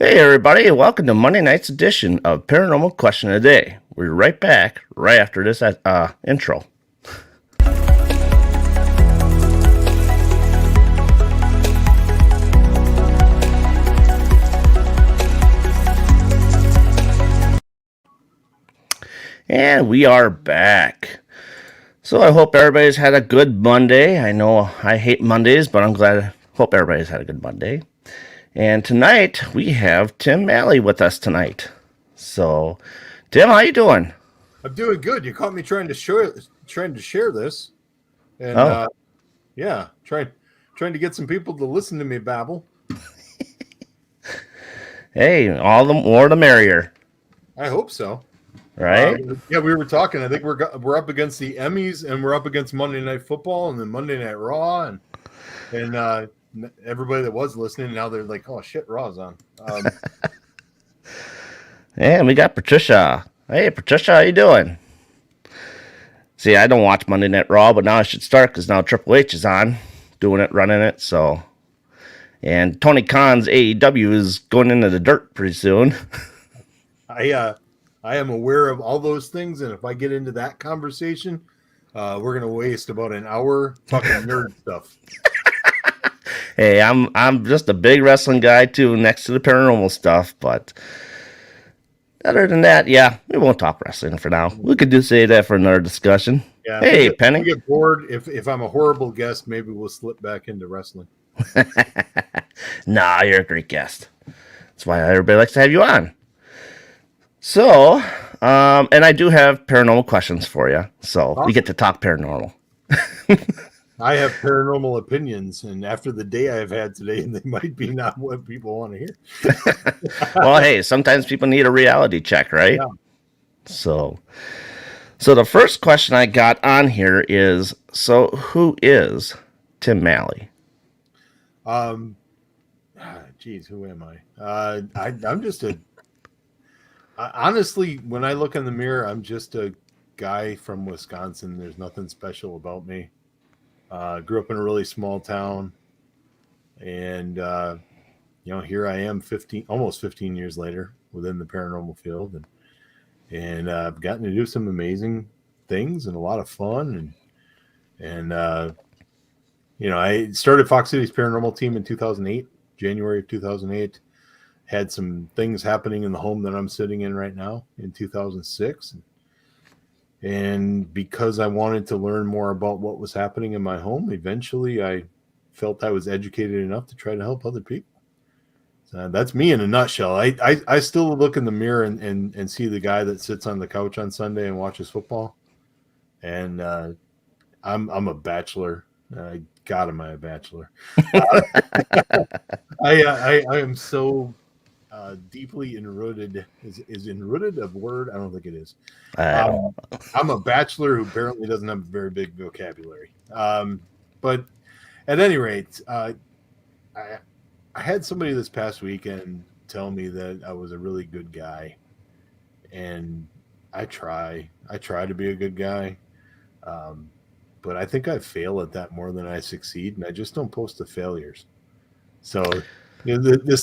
Hey everybody, welcome to Monday night's edition of Paranormal Question of the Day. We're right back right after this intro. And we are back. So I hope everybody's had a good Monday. I know I hate Mondays, but hope everybody's had a good Monday. And tonight we have Tim Maile with us tonight. So, Tim, how you doing? I'm doing good. You caught me trying to share this, and yeah, trying to get some people to listen to me babble. Hey, all the more the merrier. I hope so. Right? Yeah, we were talking. I think we're up against the Emmys, and we're up against Monday Night Football, and then Monday Night Raw, and everybody that was listening now they're like, "Oh shit, Raw's on." And we got Patricia. Hey, Patricia, how you doing? See, I don't watch Monday Night Raw, but now I should start because now Triple H is on, doing it, running it. So, and Tony Khan's AEW is going into the dirt pretty soon. I am aware of all those things, and if I get into that conversation, we're gonna waste about an hour talking nerd stuff. Hey, I'm just a big wrestling guy too, next to the paranormal stuff. But other than that, yeah, we won't talk wrestling for now. We could say that for another discussion. Yeah, hey, Penny. If we get bored, if I'm a horrible guest, maybe we'll slip back into wrestling. Nah, you're a great guest. That's why everybody likes to have you on. So, and I do have paranormal questions for you. So we get to talk paranormal. I have paranormal opinions, and after the day I've had today, they might be not what people want to hear. Well, hey, sometimes people need a reality check, right? Yeah. So the first question I got on here is, so who is Tim Maile? Geez, who am I? I'm just honestly, when I look in the mirror, I'm just a guy from Wisconsin. There's nothing special about me. Grew up in a really small town, and here I am, almost 15 years later, within the paranormal field, and I've gotten to do some amazing things and a lot of fun, and I started Fox City's paranormal team in 2008, January of 2008. Had some things happening in the home that I'm sitting in right now in 2006. And because I wanted to learn more about what was happening in my home, eventually I felt I was educated enough to try to help other people. So that's me in a nutshell. I still look in the mirror and see the guy that sits on the couch on Sunday and watches football. And I'm a bachelor. God, am I a bachelor? I am so deeply enrooted. Is enrooted a word? I don't think it is. I'm a bachelor who apparently doesn't have a very big vocabulary. But at any rate, I had somebody this past weekend tell me that I was a really good guy, and I try to be a good guy, but I think I fail at that more than I succeed, and I just don't post the failures. So the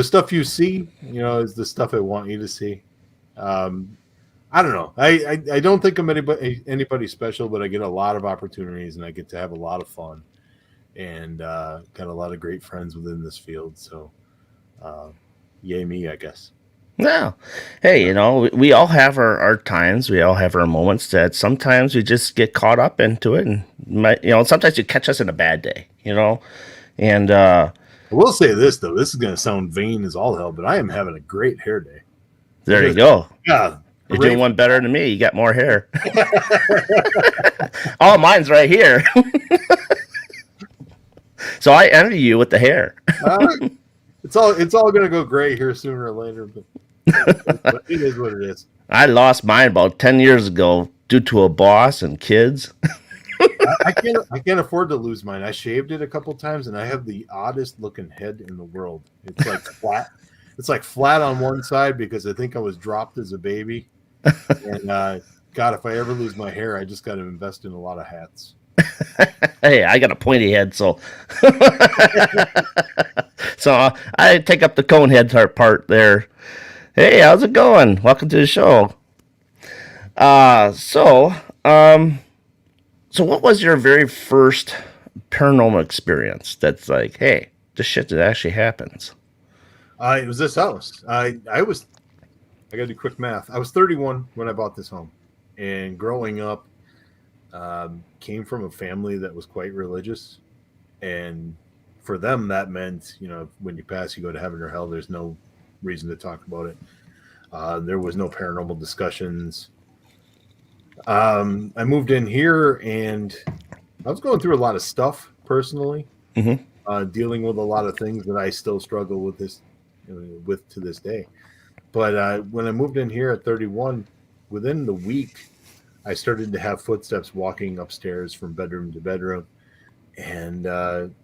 stuff you see, is the stuff I want you to see. I don't know. I don't think I'm anybody special, but I get a lot of opportunities and I get to have a lot of fun, and got a lot of great friends within this field. So, yay me, I guess. No. Hey, we all have our times. We all have our moments that sometimes we just get caught up into it, and sometimes you catch us in a bad day, and I will say this, though. This is going to sound vain as all hell, but I am having a great hair day. There you go. Yeah. You're doing one better than me. You got more hair. Oh, mine's right here. So I envy you with the hair. It's all going to go gray here sooner or later, but it is what it is. I lost mine about 10 years ago due to a boss and kids. I can't afford to lose mine. I shaved it a couple times, and I have the oddest looking head in the world. It's like flat. It's like flat on one side because I think I was dropped as a baby. And God, if I ever lose my hair, I just got to invest in a lot of hats. Hey, I got a pointy head, so I take up the cone head part there. Hey, how's it going? Welcome to the show. Uh, so, um, so what was your very first paranormal experience? That's like, hey, this shit that actually happens. It was this house. I got to do quick math. I was 31 when I bought this home, and growing up, came from a family that was quite religious, and for them that meant, when you pass, you go to heaven or hell. There's no reason to talk about it. There was no paranormal discussions. I moved in here, and I was going through a lot of stuff personally, Mm-hmm. dealing with a lot of things that I still struggle with with to this day. But when I moved in here at 31, within the week, I started to have footsteps walking upstairs from bedroom to bedroom, and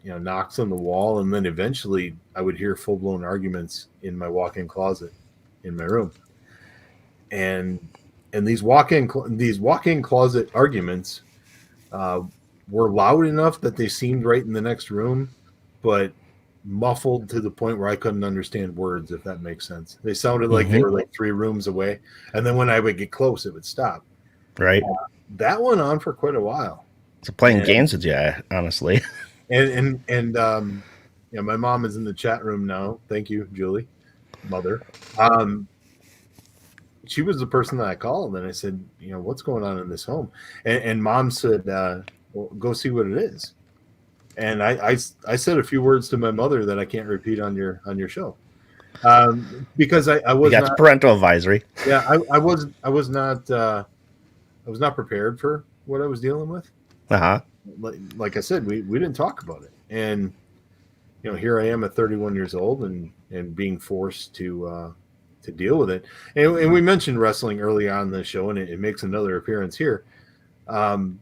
knocks on the wall, and then eventually I would hear full blown arguments in my walk-in closet in my room, and these walk-in closet arguments uh, were loud enough that they seemed right in the next room, but muffled to the point where I couldn't understand words, if that makes sense. They sounded like they Mm-hmm. were like 3 rooms away, and then when I would get close, it would stop. Right. That went on for quite a while. So playing And games with you, honestly. my mom is in the chat room now. Thank you, Julie, mother. Um, she was the person that I called, and I said, what's going on in this home? And mom said, well, go see what it is. And I said a few words to my mother that I can't repeat on your show, because I You was got not. the parental advisory. Yeah, I was not prepared for what I was dealing with. Uh huh. Like I said, we didn't talk about it, and here I am at 31 years old, and being forced to deal with it. And we mentioned wrestling early on in the show, and it makes another appearance here. Um,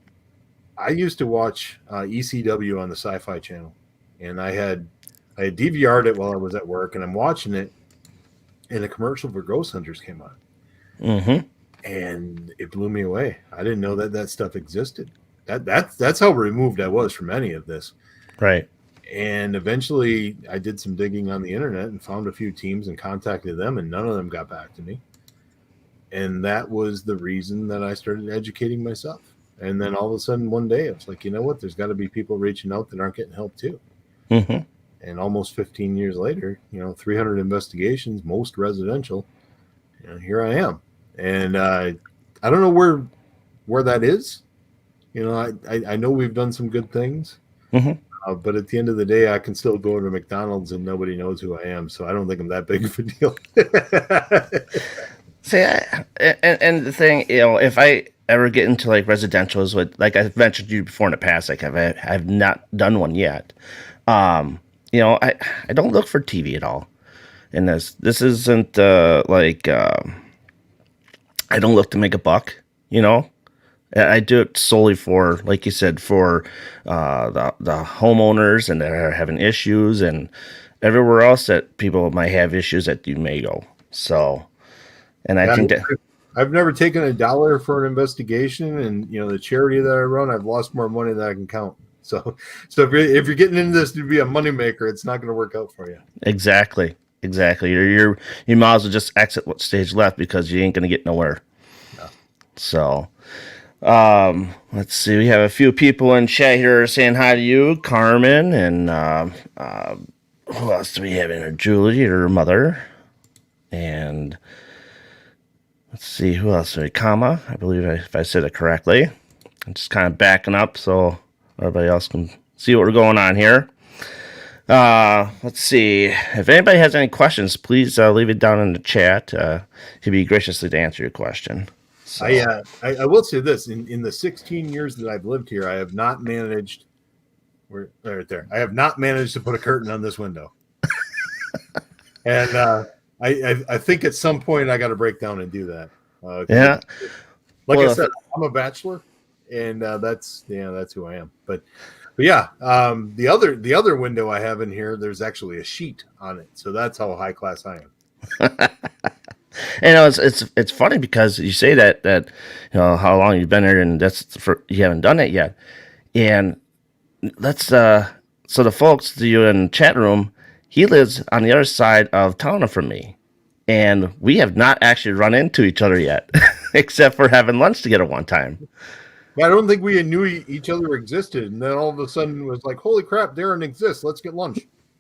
I used to watch ECW on the Sci-Fi Channel, and I had DVR'd it while I was at work, and I'm watching it, and a commercial for Ghost Hunters came on, Mm-hmm. and it blew me away. I didn't know that stuff existed. That's how removed I was from any of this. Right. And eventually, I did some digging on the internet and found a few teams and contacted them, and none of them got back to me. And that was the reason that I started educating myself. And then all of a sudden, one day, it's like, you know what? There's got to be people reaching out that aren't getting help too. Mm-hmm. And almost 15 years later, 300 investigations, most residential. Here I am, and I don't know where that is. I know we've done some good things, Mm-hmm. but at the end of the day, I can still go to McDonald's and nobody knows who I am. So I don't think I'm that big of a deal. See, and the thing, if I ever get into like residentials with, like I've mentioned to you before in the past, like I've not done one yet. Um, I don't look for TV at all. And this isn't I don't look to make a buck. You know, I do it solely for, like you said, for the homeowners and that are having issues, and everywhere else that people might have issues that you may go. So, and I Yeah, think that I've never taken $1 for an investigation, and the charity that I run, I've lost more money than I can count. So if you're getting into this to be a moneymaker, it's not going to work out for you. exactly, you might as well just exit what stage left because you ain't gonna get nowhere. Yeah. So, let's see. We have a few people in chat here saying hi to you, Carmen, and who else do we have in here? Julie, your mother, and let's see who else. Kama, I believe if I said it correctly. I'm just kind of backing up so everybody else can see what we're going on here. Let's see. If anybody has any questions, please leave it down in the chat. He'd be graciously to answer your question. So. I will say this: in the 16 years that I've lived here, I have not managed. We're right there. I have not managed to put a curtain on this window, and I think at some point I got to break down and do that. Yeah. Like Well, I said, I'm a bachelor, and that's who I am. But yeah, the other window I have in here, there's actually a sheet on it, so that's how high class I am. It's funny because you say that how long you've been here and you haven't done it yet. And let's so the folks you in chat room, he lives on the other side of town from me, and we have not actually run into each other yet, except for having lunch together one time. Yeah, I don't think we knew each other existed, and then all of a sudden it was like, "Holy crap, Darren exists! Let's get lunch."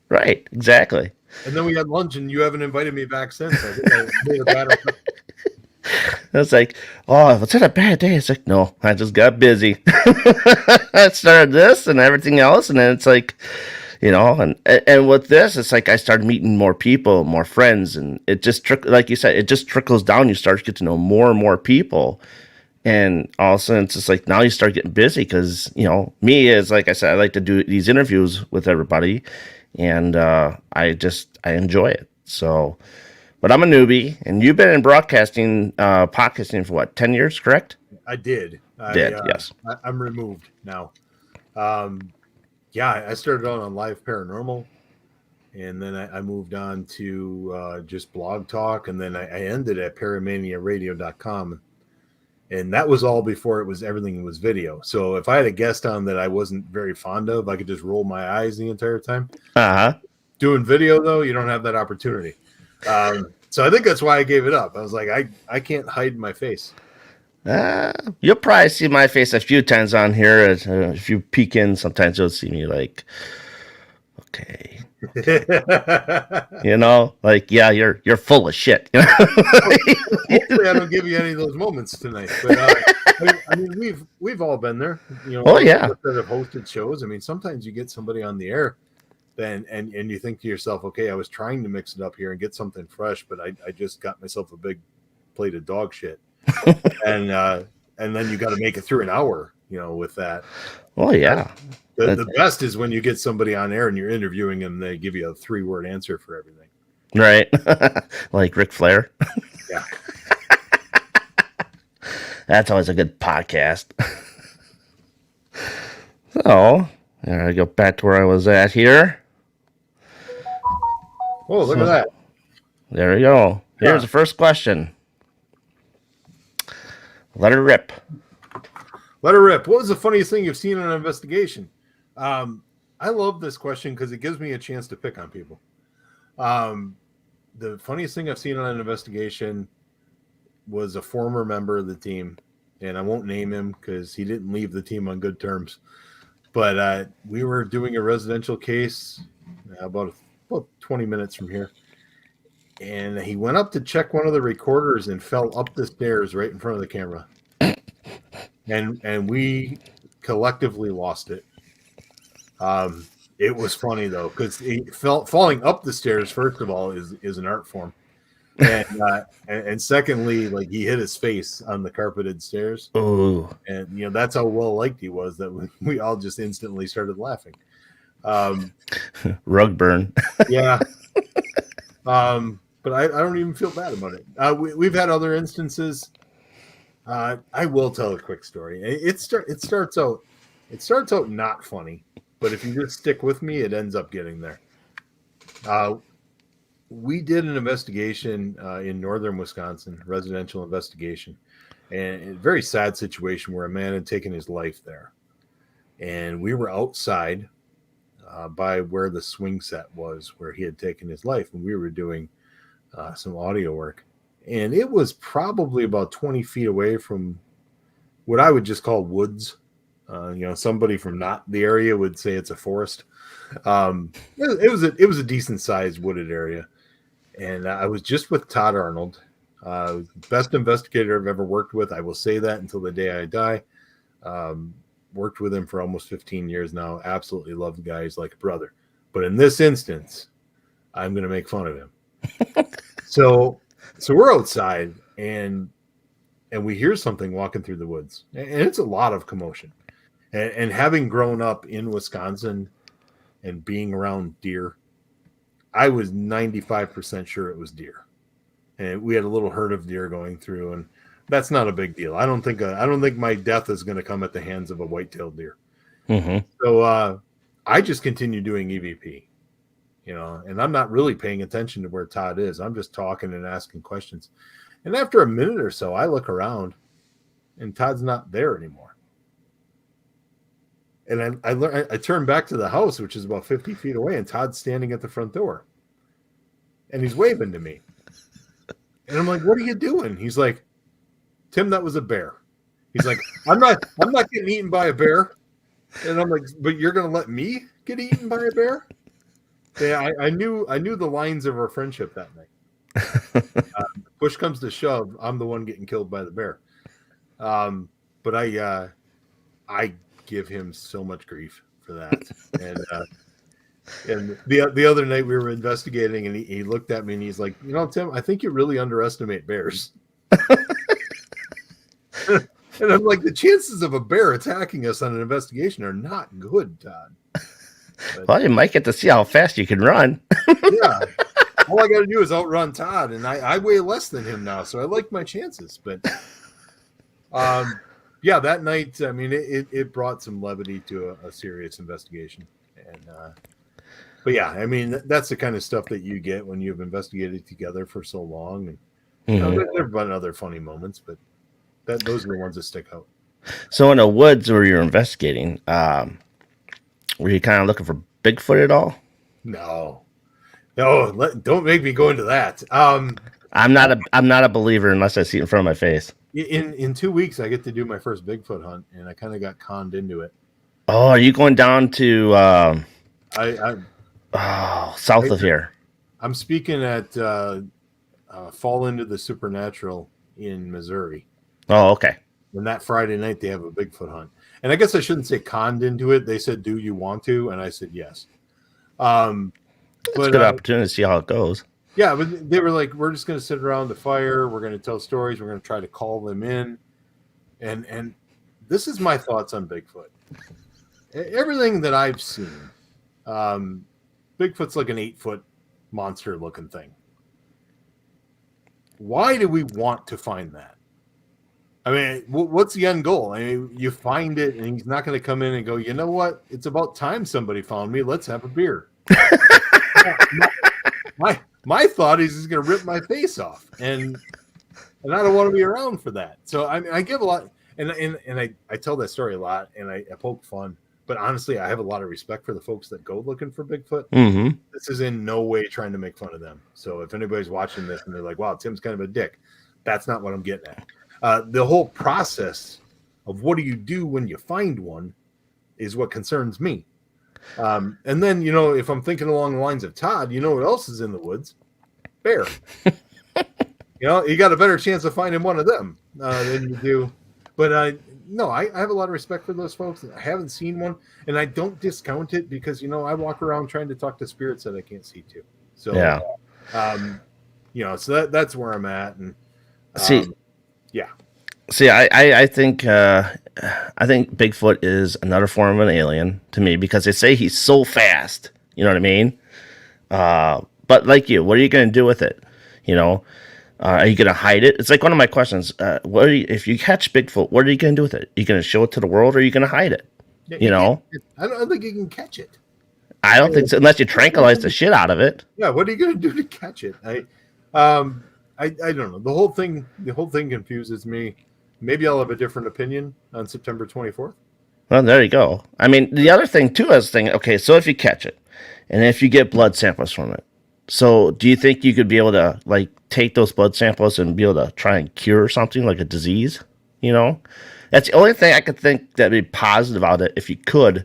Right, exactly. And then we had lunch, and you haven't invited me back since. I think I made a bad. It's like, oh, was it a bad day? It's like, no, I just got busy. I started this and everything else, and then it's like, and with this, it's like I started meeting more people, more friends, and it just like you said, it just trickles down. You start to get to know more and more people, and all of a sudden, it's just like now you start getting busy because me is like I said, I like to do these interviews with everybody, and I enjoy it. So, but I'm a newbie, and you've been in broadcasting, podcasting for what, 10 years, correct? I did. Yes. I'm removed now. Yeah, I started on Live Paranormal, and then I moved on to just Blog Talk, and then I ended at paramaniaradio.com. And that was all before everything was video. So if I had a guest on that I wasn't very fond of, I could just roll my eyes the entire time. Uh huh. Doing video, though, you don't have that opportunity. So I think that's why I gave it up. I was like, I can't hide my face. You'll probably see my face a few times on here. If you peek in, sometimes you'll see me like, okay, like, yeah, you're full of shit. Hopefully, I don't give you any of those moments tonight. But I mean, we've all been there. Oh yeah. That have hosted shows. I mean, sometimes you get somebody on the air, then and you think to yourself, okay, I was trying to mix it up here and get something fresh, but I just got myself a big plate of dog shit, and then you got to make it through an hour, with that. Oh yeah. The best is when you get somebody on air and you're interviewing them, they give you a 3-word answer for everything. Right. Like Ric Flair. Yeah. That's always a good podcast. So, I go back to where I was at here. Oh, look at that. There we go. Here's the first question. Let her rip. Let her rip. What was the funniest thing you've seen in an investigation? I love this question because it gives me a chance to pick on people. The funniest thing I've seen on an investigation was a former member of the team, and I won't name him because he didn't leave the team on good terms. But we were doing a residential case about 20 minutes from here, and he went up to check one of the recorders and fell up the stairs right in front of the camera. And we collectively lost it. It was funny though, because falling up the stairs, first of all, is an art form, and secondly, like he hit his face on the carpeted stairs. Ooh. And that's how well liked he was that we all just instantly started laughing. Rug burn. Yeah. But I don't even feel bad about it. We've had other instances. I will tell a quick story. It starts out not funny, but if you just stick with me, it ends up getting there. We did an investigation in northern Wisconsin, residential investigation, and a very sad situation where a man had taken his life there. And we were outside by where the swing set was, where he had taken his life, and we were doing some audio work. And it was probably about 20 feet away from what I would just call woods. Somebody from not the area would say it's a forest. It was a decent sized wooded area. And I was just with Todd Arnold, best investigator I've ever worked with. I will say that until the day I die. Worked with him for almost 15 years now. Absolutely love the guy. He's like a brother. But in this instance, I'm going to make fun of him. So we're outside and we hear something walking through the woods, and it's a lot of commotion. And having grown up in Wisconsin and being around deer, I was 95% sure it was deer. And we had a little herd of deer going through, and that's not a big deal. I don't think my death is going to come at the hands of a white-tailed deer. Mm-hmm. So I just continue doing EVP. And I'm not really paying attention to where Todd is. I'm just talking and asking questions. And after a minute or so, I look around and Todd's not there anymore. And I turned back to the house, which is about 50 feet away, and Todd's standing at the front door. And he's waving to me. And I'm like, what are you doing? He's like, Tim, that was a bear. He's like, I'm not getting eaten by a bear. And I'm like, but you're gonna let me get eaten by a bear? Yeah, I knew the lines of our friendship that night. Push comes to shove, I'm the one getting killed by the bear. But I give him so much grief for that. And the other night we were investigating, and he looked at me and he's like, Tim, I think you really underestimate bears. And I'm like, the chances of a bear attacking us on an investigation are not good, Todd. But, well, you might get to see how fast you can run. Yeah. All I got to do is outrun Todd, and I weigh less than him now, so I like my chances. But yeah, that night, I mean, it brought some levity to a serious investigation. And but yeah, I mean, that's the kind of stuff that you get when you've investigated together for so long. And there have been other funny moments, but those are the ones that stick out. So in the woods where you're investigating, were you kind of looking for Bigfoot at all? No, don't make me go into that. I'm not a believer unless I see it in front of my face. In 2 weeks, I get to do my first Bigfoot hunt, and I kind of got conned into it. Oh, are you going down to south of here? I'm speaking at Fall Into the Supernatural in Missouri. Oh, okay. And that Friday night, they have a Bigfoot hunt. And I guess I shouldn't say conned into it. They said, do you want to? And I said, yes. It's a good opportunity to see how it goes. Yeah, but they were like, we're just going to sit around the fire. We're going to tell stories. We're going to try to call them in. And this is my thoughts on Bigfoot. Everything that I've seen, Bigfoot's like an 8-foot monster looking thing. Why do we want to find that? I mean, what's the end goal? I mean, you find it, and he's not going to come in and go, you know what? It's about time somebody found me. Let's have a beer. my thought is he's going to rip my face off, and I don't want to be around for that. So I mean, I give a lot, and I tell that story a lot, and I poke fun. But honestly, I have a lot of respect for the folks that go looking for Bigfoot. Mm-hmm. This is in no way trying to make fun of them. So if anybody's watching this and they're like, wow, Tim's kind of a dick, that's not what I'm getting at. The whole process of what do you do when you find one is what concerns me. And then, if I'm thinking along the lines of Todd, what else is in the woods? Bear. You got a better chance of finding one of them than you do. But I have a lot of respect for those folks. I haven't seen one, and I don't discount it because, I walk around trying to talk to spirits that I can't see too. So, yeah. So that's where I'm at. And yeah. See, I think Bigfoot is another form of an alien to me because they say he's so fast. You know what I mean? But like you, what are you going to do with it? Are you going to hide it? It's like one of my questions. If you catch Bigfoot, what are you going to do with it? Are you going to show it to the world, or are you going to hide it? I don't think you can catch it. I don't think so, unless you tranquilize the shit out of it. Yeah, what are you going to do to catch it? I don't know. The whole thing confuses me. Maybe I'll have a different opinion on September 24th. Well, there you go. I mean, the other thing too, I was thinking, okay, so if you catch it, and if you get blood samples from it, so do you think you could be able to take those blood samples and be able to try and cure something like a disease? That's the only thing I could think that'd be positive about it if you could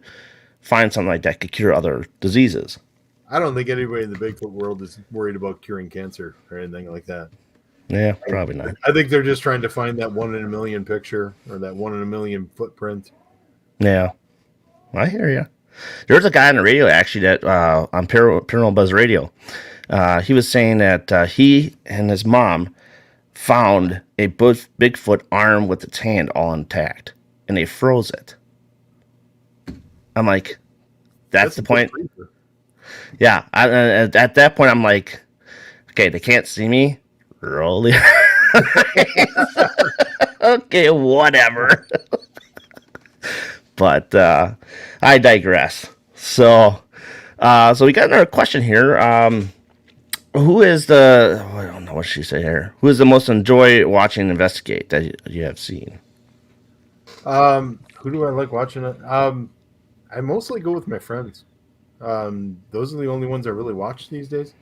find something like that could cure other diseases. I don't think anybody in the Bigfoot world is worried about curing cancer or anything like that. Yeah, probably not. I think they're just trying to find that 1 in a million picture or that 1 in a million footprint. Yeah, I hear you. There's a guy on the radio actually that on Paranormal Buzz Radio. He was saying that he and his mom found a Bigfoot arm with its hand all intact, and they froze it. I'm like, that's the point. Yeah, at that point, I'm like, okay, they can't see me. Roll it. Okay, whatever. But I digress. So we got another question here. Who is I don't know what she said here. Who is the most enjoy watching investigate that you have seen? Who do I like watching it? I mostly go with my friends. Those are the only ones I really watch these days.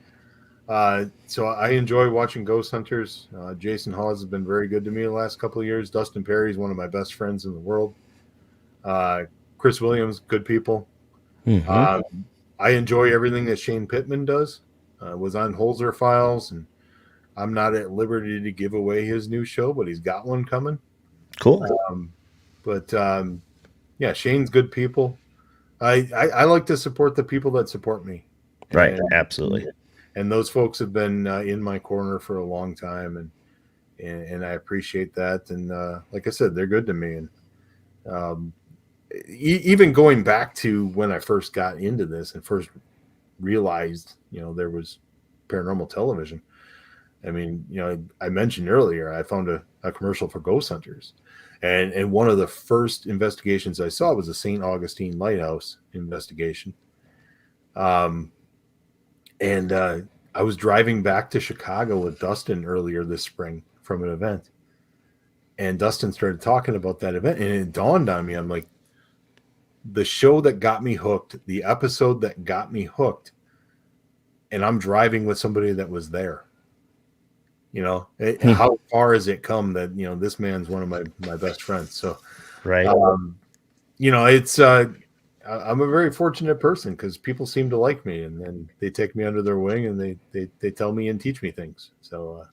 So I enjoy watching Ghost Hunters. Jason Hawes has been very good to me the last couple of years. Dustin Perry is one of my best friends in the world. Uh, Chris Williams, good people. Mm-hmm. Um, I enjoy everything that Shane Pittman does. Was on Holzer Files, and I'm not at liberty to give away his new show, but he's got one coming. Cool. Um, but yeah, Shane's good people. I like to support the people that support me, Right. and Absolutely. and those folks have been in my corner for a long time, and I appreciate that. And like I said, they're good to me. And um, even going back to when I first got into this and first realized, there was paranormal television. I mean, I mentioned earlier, I found a commercial for Ghost Hunters. And one of the first investigations I saw was a St. Augustine Lighthouse investigation. Um, and I was driving back to Chicago with Dustin earlier this spring from an event. And Dustin started talking about that event, and it dawned on me. I'm like, the show that got me hooked, the episode that got me hooked, and I'm driving with somebody that was there. How far has it come that this man's one of my best friends? So Right. it's I'm a very fortunate person because people seem to like me, and then they take me under their wing, and they tell me and teach me things. So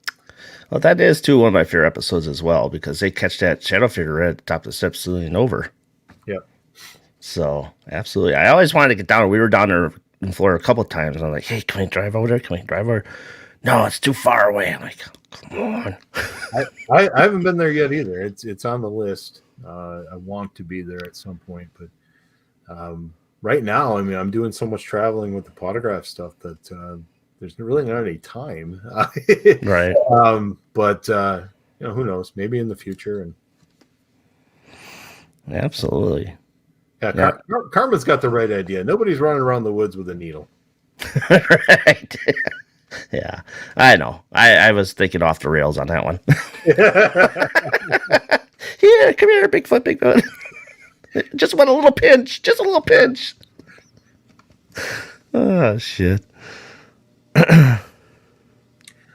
Well, that is too one of my favorite episodes as well because they catch that shadow figure right at the top of the steps and over. yeah. So absolutely, I always wanted to get down. We were down there in Florida a couple of times. And I'm like, hey, can we drive over there? Can we drive over? No, it's too far away. I'm like, come on. I haven't been there yet either. It's on the list. I want to be there at some point, but right now, I mean, I'm doing so much traveling with the photograph stuff that there's really not any time. Right. But who knows? Maybe in the future. And Absolutely. yeah, Karma's got the right idea. Nobody's running around the woods with a needle. Right. Yeah, I know. I was thinking off the rails on that one. Yeah, come here, Bigfoot. Just want a little pinch. Just a little pinch. Oh, shit.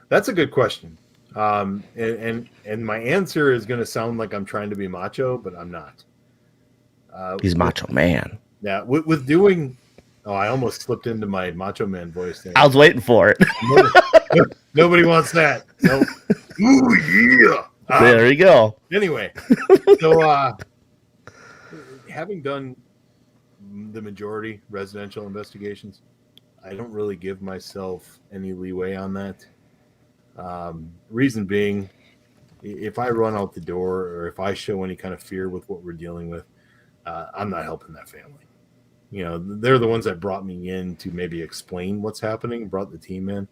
That's a good question. And my answer is going to sound like I'm trying to be macho, but I'm not. He's Macho Man. Yeah, with doing. Oh, I almost slipped into my Macho Man voice there. I was waiting for it. Nobody wants that. Nope. Ooh, yeah. There you go. Anyway, so having done the majority residential investigations, I don't really give myself any leeway on that. Reason being, if I run out the door or if I show any kind of fear with what we're dealing with, I'm not helping that family. They're the ones that brought me in to maybe explain what's happening, brought the team in.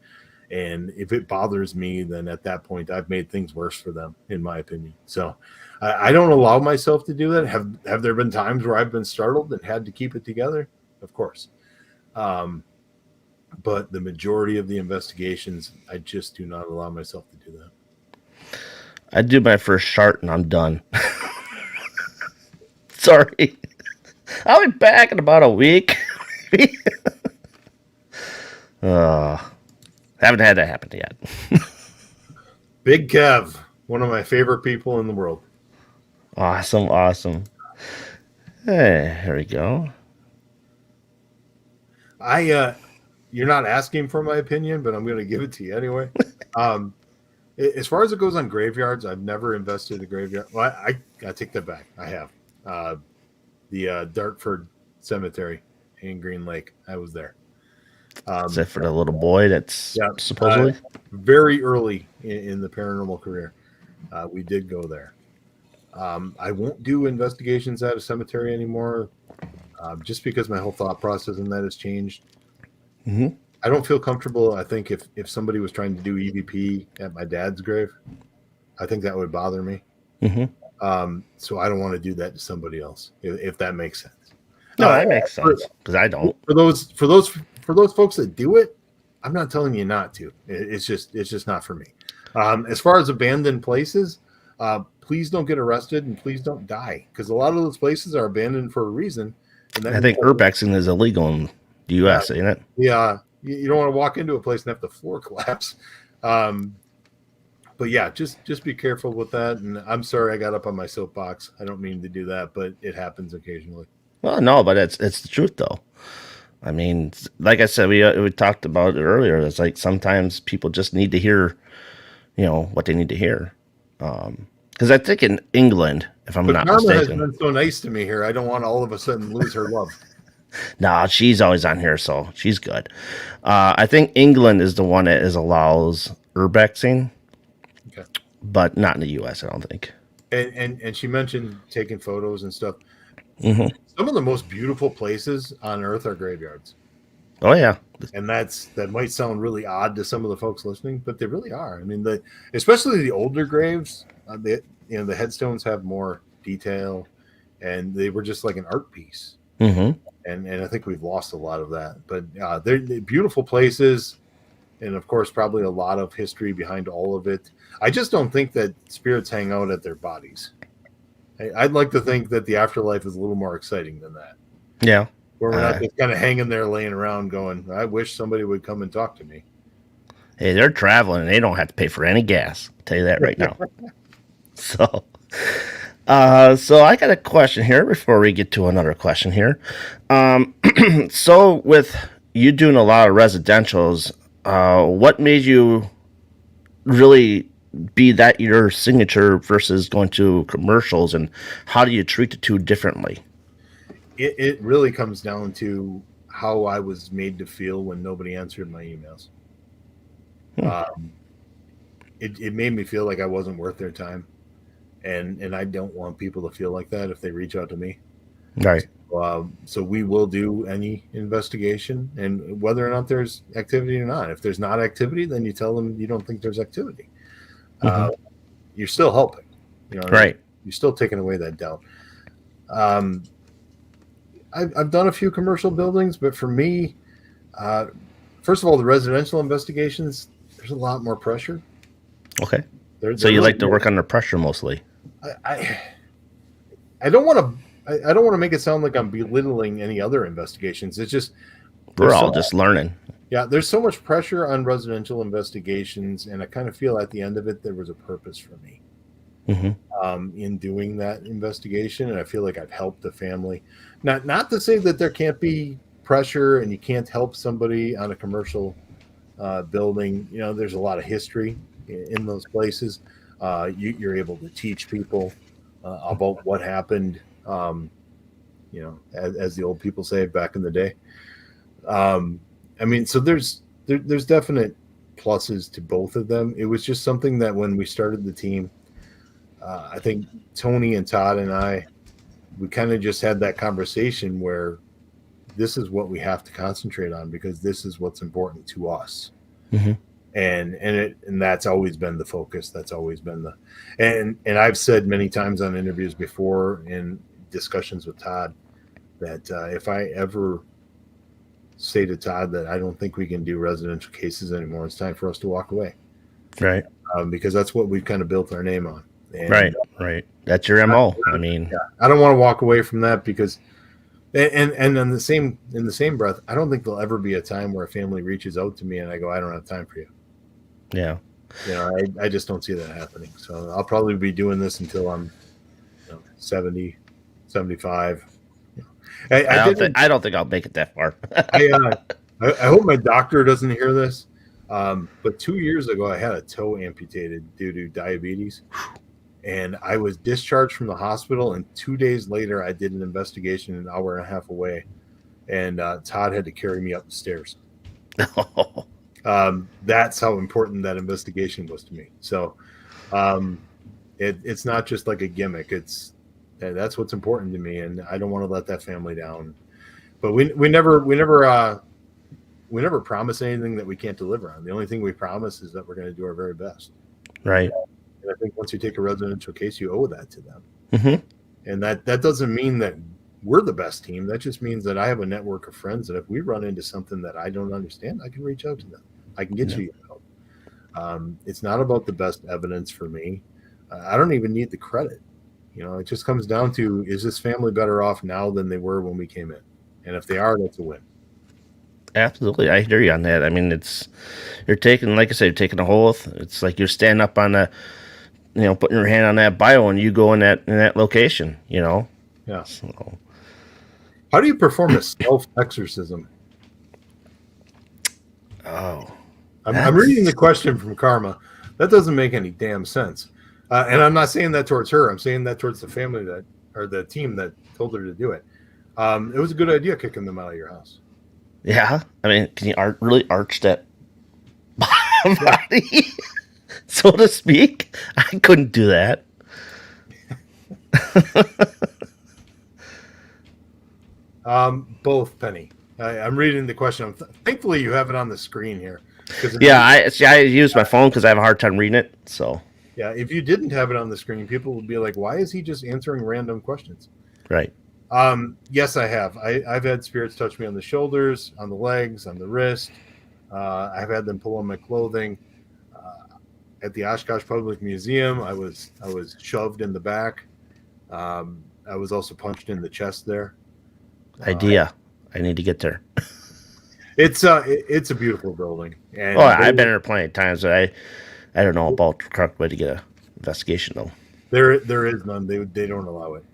And if it bothers me, then at that point, I've made things worse for them, in my opinion. So I don't allow myself to do that. Have there been times where I've been startled and had to keep it together? Of course. But the majority of the investigations, I just do not allow myself to do that. I do my first shart and I'm done. Sorry. I'll be back in about a week. Haven't had that happen yet. Big Kev, one of my favorite people in the world. Awesome. Hey, here we go. You're not asking for my opinion, but I'm going to give it to you anyway. As far as it goes on graveyards, I've never invested in a graveyard. Well, I take that back. I have. The Dartford Cemetery in Green Lake. I was there. Is that for the little boy that's supposedly? Very early in the paranormal career, we did go there. I won't do investigations at a cemetery anymore, just because my whole thought process in that has changed. Mm-hmm. I don't feel comfortable. I think if somebody was trying to do EVP at my dad's grave, I think that would bother me. Mm-hmm. So I don't want to do that to somebody else, if that makes sense. No, that makes sense because I don't. For those folks that do it, I'm not telling you not to. It's just not for me. As far as abandoned places, please don't get arrested and please don't die, because a lot of those places are abandoned for a reason. I think urbexing is illegal in the yeah, U.S., ain't it? yeah, you don't want to walk into a place and have the floor collapse. Um, but yeah, just be careful with that. And I'm sorry I got up on my soapbox. I don't mean to do that, but it happens occasionally. Well, no, but it's the truth though. I mean, like I said, we talked about it earlier. It's like sometimes people just need to hear, what they need to hear. Because I think in England, if I'm But not Karma has mistaken, been so nice to me here. I don't want to all of a sudden lose her love. nah, she's always on here, so she's good. I think England is the one that allows urbexing, Okay. but not in the U.S. I don't think. And she mentioned taking photos and stuff. Hmm. Some of the most beautiful places on earth are graveyards. Oh yeah, And that might sound really odd to some of the folks listening, but they really are. I mean, especially the older graves, the headstones have more detail, and they were just like an art piece. hmm And I think we've lost a lot of that. But they're beautiful places, and of course, probably a lot of history behind all of it. I just don't think that spirits hang out at their bodies. I'd like to think that the afterlife is a little more exciting than that, yeah. where we're not just kind of hanging there laying around going, I wish somebody would come and talk to me. Hey, they're traveling and they don't have to pay for any gas. I'll tell you that right now. So, so I got a question here before we get to another question here. So with you doing a lot of residentials, what made you really be that your signature versus going to commercials, and how do you treat the two differently? It really comes down to how I was made to feel when nobody answered my emails. Hmm. Um, it made me feel like I wasn't worth their time. And I don't want people to feel like that if they reach out to me. Right. So we will do any investigation, and whether or not there's activity or not. If there's not activity, then you tell them you don't think there's activity. Hmm. Uh, you're still helping. Right. You're still taking away that doubt. Um, I've done a few commercial buildings, but for me, uh, first of all, the residential investigations, there's a lot more pressure. Okay. So They're you really like to work under pressure mostly? I I don't want to. I don't want to make it sound like I'm belittling any other investigations. It's just We're there's all so just learning. yeah, there's so much pressure on residential investigations, and I kind of feel at the end of it there was a purpose for me Hmm. in doing that investigation, and I feel like I've helped the family. Not to say that there can't be pressure and you can't help somebody on a commercial building. There's a lot of history in those places. You're able to teach people about what happened. As the old people say back in the day. Um, I mean, so there's definite pluses to both of them. It was just something that when we started the team, I think Tony and Todd and we kind of just had that conversation where this is what we have to concentrate on because this is what's important to us. Hmm. And that's always been the focus. That's always been and I've said many times on interviews before in discussions with Todd that if I ever say to Todd that I don't think we can do residential cases anymore, it's time for us to walk away Right. because that's what we've kind of built our name on. And Right. Right. That's your MO. I mean, yeah, I don't want to walk away from that because and in the same breath, I don't think there'll ever be a time where a family reaches out to me and I go, I don't have time for you. yeah. I just don't see that happening. So I'll probably be doing this until I'm 70, 75. I don't think I'll make it that far. I, I hope my doctor doesn't hear this. But 2 years ago, I had a toe amputated due to diabetes. And I was discharged from the hospital. And 2 days later, I did an investigation an hour and a half away. And Todd had to carry me up the stairs. That's how important that investigation was to me. So it's not just like a gimmick. That's what's important to me. And I don't want to let that family down. But we never promise anything that we can't deliver on. The only thing we promise is that we're going to do our very best. Right. And I think once you take a residential case, you owe that to them. Hmm. And that doesn't mean that we're the best team. That just means that I have a network of friends that if we run into something that I don't understand, I can reach out to them. I can get you help. It's not about the best evidence for me. I don't even need the credit. It just comes down to, is this family better off now than they were when we came in? And if they are, that's a win. Absolutely, I hear you on that. I mean, you're taking, like I said, you're taking a oath. It's like you're standing up on a, putting your hand on that Bible, and you go in that location. Yeah. So, How do you perform a self exorcism? oh, I'm reading the that's question from Karma. That doesn't make any damn sense. And I'm not saying that towards her. I'm saying that towards the family or the team that told her to do it. It was a good idea kicking them out of your house. yeah. I mean, can you really arch that Yeah. body, so to speak? I couldn't do that. Both, Penny. I'm reading the question. Thankfully, you have it on the screen here. Because Yeah, I use my phone because I have a hard time reading it. So if you didn't have it on the screen, people would be like, "Why is he just answering random questions?" right, Yes, I have. I've had spirits touch me on the shoulders, on the legs, on the wrist. I've had them pull on my clothing. At the Oshkosh Public Museum, I was shoved in the back. I was also punched in the chest there. Uh, idea. I need to get there. it's a beautiful building, Oh, and I've been there plenty of times. I don't know about the correct way to get a investigation though. there is none. They don't allow it.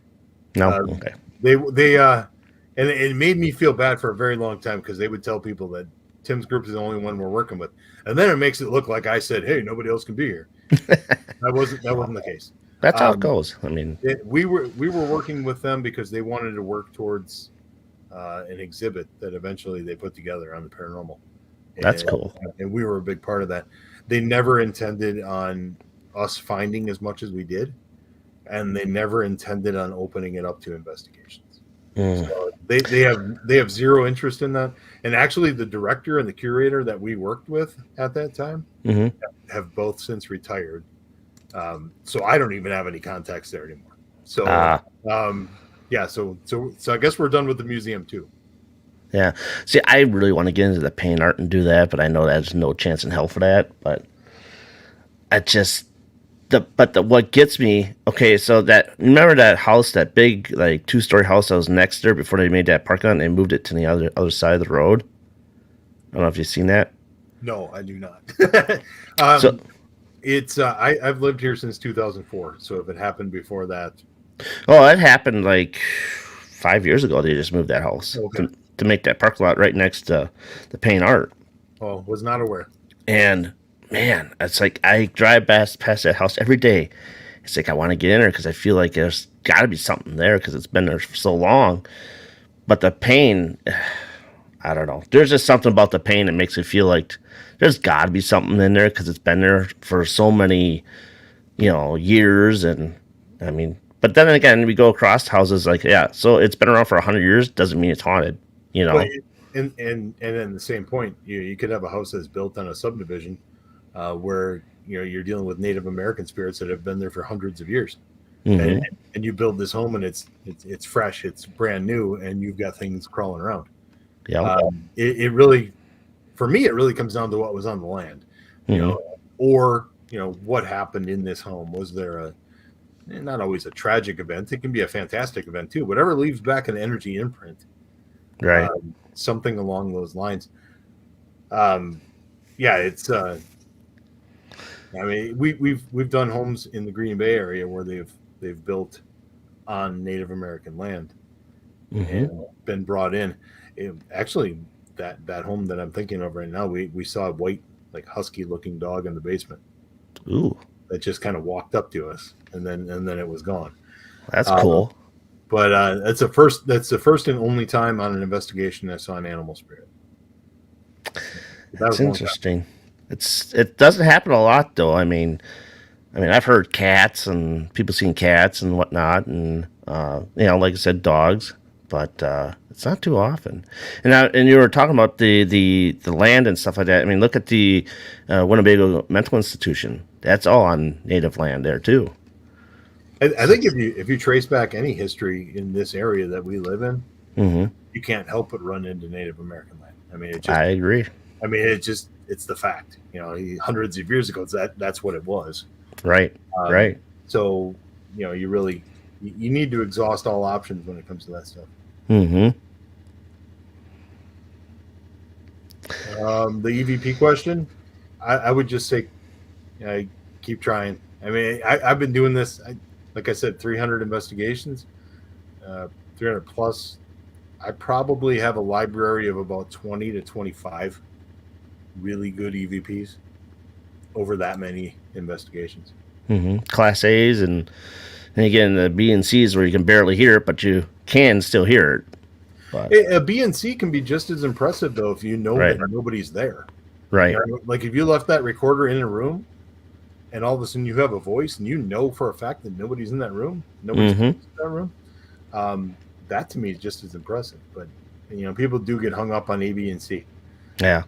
No, Uh, okay. they and it made me feel bad for a very long time because they would tell people that Tim's group is the only one we're working with, and then it makes it look like I said, "Hey, nobody else can be here." That wasn't the case. That's how it Um, goes. I mean, we were working with them because they wanted to work towards an exhibit that eventually they put together on the paranormal, that's and cool. and we were a big part of that. They never intended on us finding as much as we did, and they never intended on opening it up to investigations. Mm, So they have zero interest in that. And actually, the director and the curator that we worked with at that time hmm have both since retired. So I don't even have any contacts there anymore. So Ah, yeah, so I guess we're done with the museum too. yeah. See, I really want to get into the paint art and do that, but I know there's no chance in hell for that. But I just the what gets me, okay, so that, remember that house, that big like 2-story house that was next there before they made that parking lot and they moved it to the other side of the road. I don't know if you've seen that. No, I do not. So, It's I've lived here since 2004. So if it happened before that, oh, it happened like 5 years ago. They just moved that house okay. to make that parking lot right next to the paint art. Oh, was not aware. And man, it's like I drive past that house every day. It's like I want to get in there because I feel like there's got to be something there because it's been there for so long. But the pain, I don't know. There's just something about the pain that makes it feel like there's got to be something in there because it's been there for so many, years. And I mean, but then again, we go across houses like, yeah, so it's been around for 100 years. Doesn't mean it's haunted, you But know? and in the same point, you could have a house that's built on a subdivision where you're dealing with Native American spirits that have been there for hundreds of years, and, Mm-hmm. and you build this home and it's fresh, it's brand new, and you've got things crawling around. Yep. It really, for me, it really comes down to what was on the land, Mm-hmm. or what happened in this home. Was there not always a tragic event? It can be a fantastic event too. Whatever leaves back an energy imprint, Right. something along those lines. Um, yeah, it's. I mean, we've done homes in the Green Bay area where they've built on Native American land Mm-hmm. and been brought in. Actually, that home that I'm thinking of right now, we saw a white, like husky looking dog in the basement Ooh, that just kind of walked up to us, and then it was gone. that's Uh, cool. but that's the first and only time on an investigation I saw an animal spirit. That That's was a long time. interesting. It doesn't happen a lot though. I mean, I've heard cats and people seeing cats and whatnot, and like I said, dogs, but it's not too often. And you were talking about the land and stuff like that. I mean, look at the Winnebago Mental Institution. That's all on native land there too. I think if you trace back any history in this area that we live in, Hmm. you can't help but run into Native American land. I mean, I agree. it's the fact. Hundreds of years ago, that's what it was. Right. Um, Right. so you really you need to exhaust all options when it comes to that stuff. Hmm. The EVP question, I would just say, keep trying. I mean, I've been doing this, like I said, 300 investigations, 300 plus. I probably have a library of about 20 to 25 really good EVPs over that many investigations. Class A's and again the B and C's where you can barely hear it, but you can still hear it. But A B and C can be just as impressive though if you know right, that nobody's there. right. You know, like if you left that recorder in a room and all of a sudden you have a voice and you know for a fact that nobody's in that room, nobody's in that room. That to me is just as impressive. But you know, people do get hung up on A, B, and C. Yeah.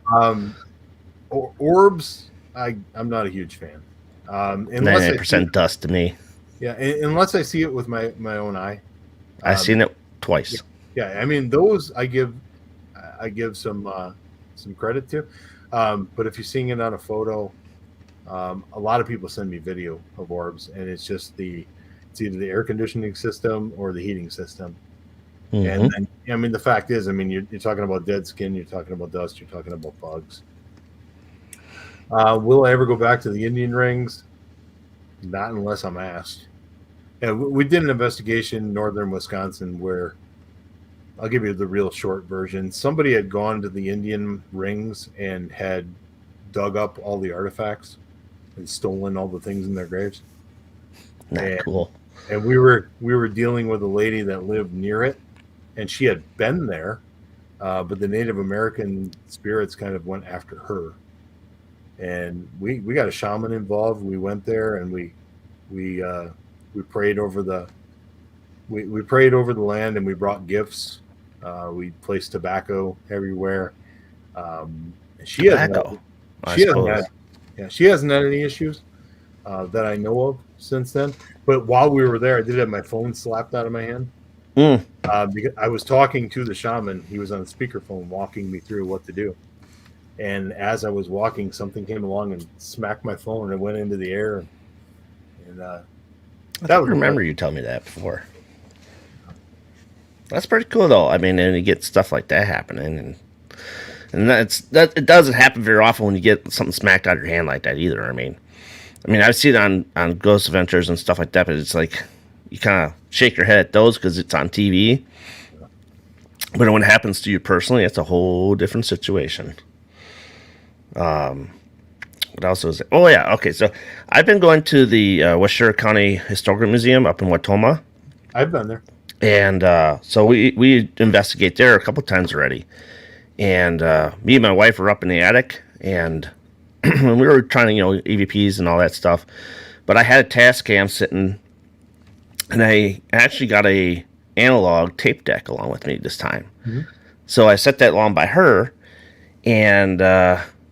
Orbs, I'm not a huge fan. Unless 98% dust to me. Yeah, unless I see it with my own eye. I've seen it twice. Yeah, I mean those I give some credit to. But if you're seeing it on a photo, a lot of people send me video of orbs, and it's either the air conditioning system or the heating system. And then, I mean, the fact is, I mean, you're talking about dead skin, you're talking about dust, you're talking about bugs. Will I ever go back to the Indian rings? Not unless I'm asked. Yeah, we did an investigation in northern Wisconsin where I'll give you the real short version. Somebody had gone to the Indian rings and had dug up all the artifacts and stolen all the things in their graves. Cool. And we were dealing with a lady that lived near it, and she had been there, but the Native American spirits kind of went after her. And we got a shaman involved. We went there and we prayed over the we prayed over the land, and we brought gifts. We placed tobacco everywhere. She hasn't had any issues that I know of since then. But while we were there, I did have my phone slapped out of my hand. Because I was talking to the shaman. He was on speakerphone walking me through what to do. And as I was walking, something came along and smacked my phone, and it went into the air. And I remember you telling me that before. That's pretty cool, though. I mean, and you get stuff like that happening, and it doesn't happen very often when you get something smacked out of your hand like that either. I mean, I've seen it on Ghost Adventures and stuff like that, but it's like you kind of shake your head at those because it's on TV. But when it happens to you personally, it's a whole different situation. What else was it? Oh yeah, okay. So I've been going to the Westchester County Historical Museum up in Watoma. I've been there, and so we investigate there a couple times already. And me and my wife were up in the attic, and we were trying to EVPs and all that stuff. But I had a Tascam sitting, and I actually got a analog tape deck along with me this time. So I set that along by her, and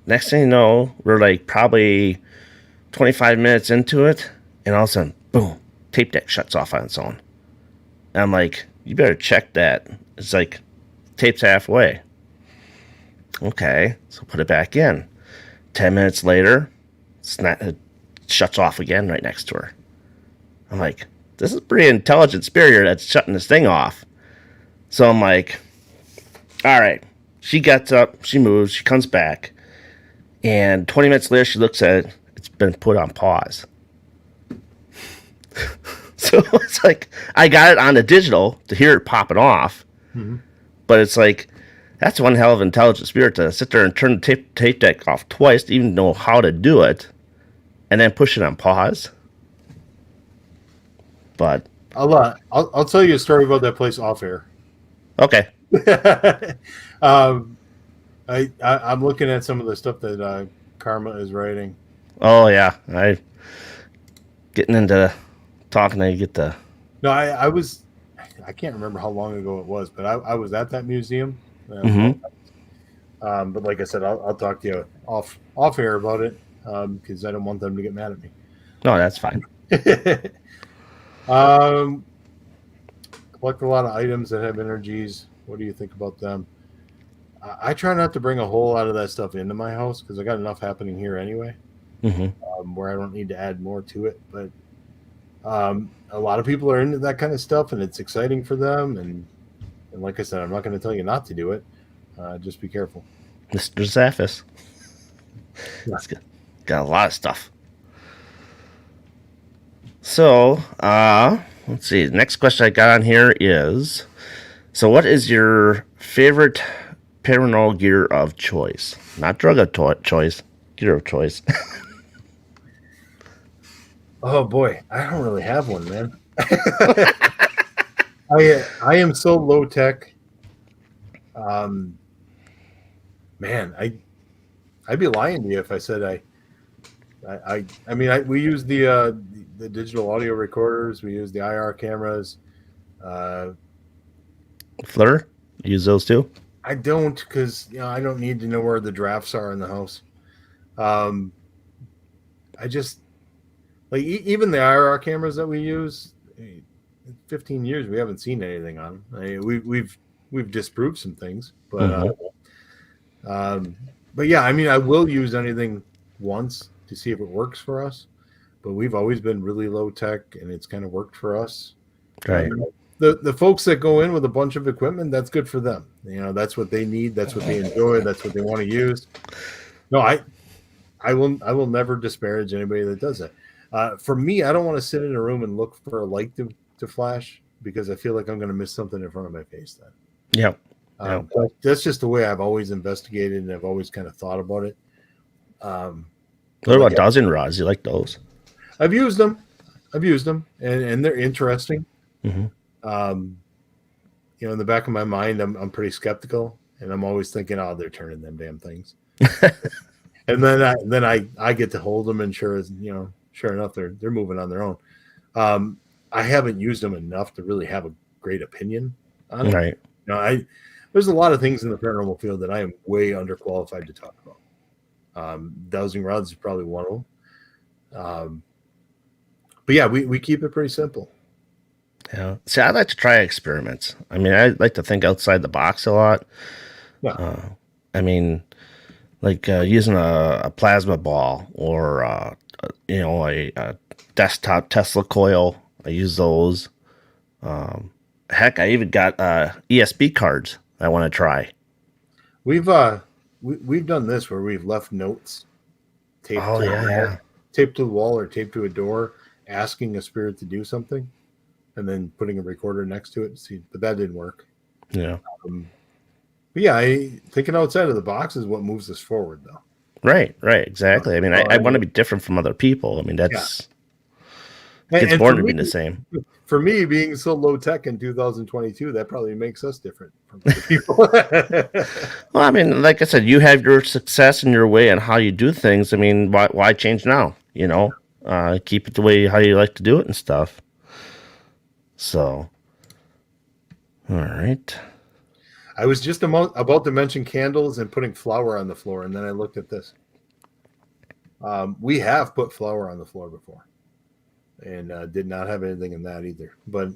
next thing you know, we're like probably 25 minutes into it, and all of a sudden, boom, tape deck shuts off on its own. And I'm like, you better check that. It's like, tape's halfway. Okay, so put it back in. 10 minutes later, it shuts off again right next to her. I'm like, this is a pretty intelligent spirit that's shutting this thing off. So I'm like, all right. She gets up, she moves, she comes back. And 20 minutes later, she looks at it. It's been put on pause. So it's like, I got it on the digital to hear it popping off. But it's like, that's one hell of an intelligent spirit to sit there and turn the tape deck off twice to even know how to do it. And then push it on pause. But I'll tell you a story about that place off air. Okay. I'm looking at some of the stuff that Karma is writing. Oh yeah, getting into talking. I get the. No, I can't remember how long ago it was, but I was at that museum. But like I said, I'll talk to you off air about it because I don't want them to get mad at me. No, that's fine. Collect a lot of items that have energies. What do you think about them? I try not to bring a whole lot of that stuff into my house because I got enough happening here anyway, where I don't need to add more to it. But a lot of people are into that kind of stuff, and it's exciting for them. And like I said, I'm not going to tell you not to do it. Just be careful. Mr. Zaffis. Yeah. It's got a lot of stuff. So, let's see. The next question I got on here is, so what is your favorite paranormal gear of choice? Not drug of choice, gear of choice. Oh boy, I don't really have one, man. I am so low tech. Um, man, I'd be lying to you if I said I mean we use the digital audio recorders, we use the IR cameras. Uh, FLIR? Use those too? I don't, because I don't need to know where the drafts are in the house. Um, I just like even the IR cameras that we use. 15 years we haven't seen anything on them. I mean, we've disproved some things, but yeah, I mean, I will use anything once to see if it works for us. But we've always been really low tech, and it's kind of worked for us. Right. The folks that go in with a bunch of equipment, that's good for them. That's what they need. That's what they enjoy. That's what they want to use. No, I will never disparage anybody that does that. For me, I don't want to sit in a room and look for a light to flash, because I feel like I'm going to miss something in front of my face then. Yep. But that's just the way I've always investigated, and I've always kind of thought about it. What about dowsing rods? You like those? I've used them, and they're interesting. Mm-hmm. In the back of my mind, I'm pretty skeptical, and I'm always thinking, oh, they're turning them damn things. And then I get to hold them, and sure enough, they're moving on their own. I haven't used them enough to really have a great opinion on it. Right. There's a lot of things in the paranormal field that I am way underqualified to talk about. Dowsing rods is probably one of them. But yeah, we keep it pretty simple. Yeah. See, I like to try experiments. I mean, I like to think outside the box a lot. Yeah. I mean, like using a plasma ball or a desktop Tesla coil. I use those. Heck, I even got ESP cards I want to try. We've done this where we've left notes taped taped to the wall or taped to a door, asking a spirit to do something, and then putting a recorder next to it to see. But that didn't work. Yeah. But yeah, thinking outside of the box is what moves us forward, though. Right, exactly. I mean, I want to be different from other people. I mean, that's it's born to be the same. For me, being so low tech in 2022, that probably makes us different from other people. Well, I mean, like I said, you have your success in your way and how you do things. I mean, why change now? Keep it the way how you like to do it and stuff. So, all right. I was just about to mention candles and putting flour on the floor, and then I looked at this. We have put flour on the floor before, and did not have anything in that either. But